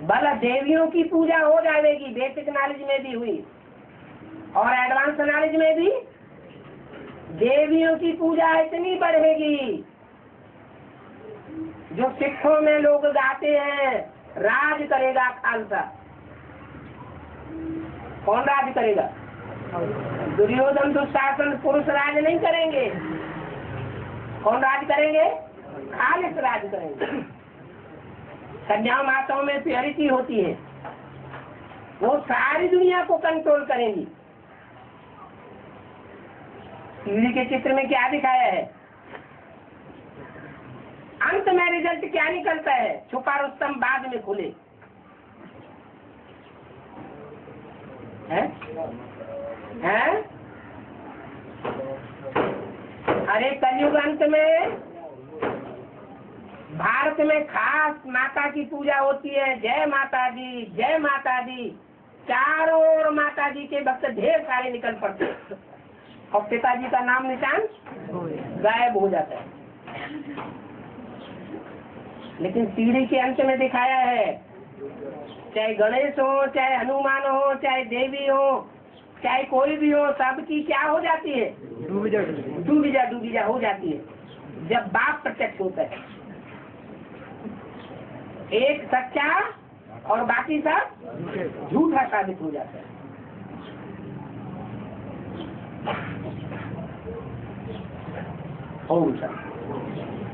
भला देवियों की पूजा हो जाएगी, बेसिक नॉलेज में भी हुई और एडवांस नॉलेज में भी देवियों की पूजा इतनी बढ़ेगी। जो सिखों में लोग गाते हैं, राज करेगा खालसा। कौन राज करेगा? दुर्योधन दुशासन पुरुष राज नहीं करेंगे। कौन राज करेंगे? खालिस राज करेंगे। कन्या माताओं में प्योरिटी होती है, वो सारी दुनिया को कंट्रोल करेंगी। टीवी के चित्र में क्या दिखाया है? अंत में रिजल्ट क्या निकलता है? छुपा रुस्तम बाद में खुले। हैं? अरे कलयुग अंत में भारत में खास माता की पूजा होती है। जय माता दी, जय माता दी। चारों ओर माता जी के भक्त ढेर सारे निकल पड़ते हैं, और पिताजी का नाम निशान गायब हो जाता है। लेकिन सीढ़ी के अंत में दिखाया है, चाहे गणेश हो, चाहे हनुमान हो, चाहे देवी हो, चाहे कोई भी हो, सबकी क्या हो जाती है? डूबी जा हो जाती है जब बाप प्रत्यक्ष होता है। एक सच्चा और बाकी सब झूठा साबित हो जाता है। ओम शांति।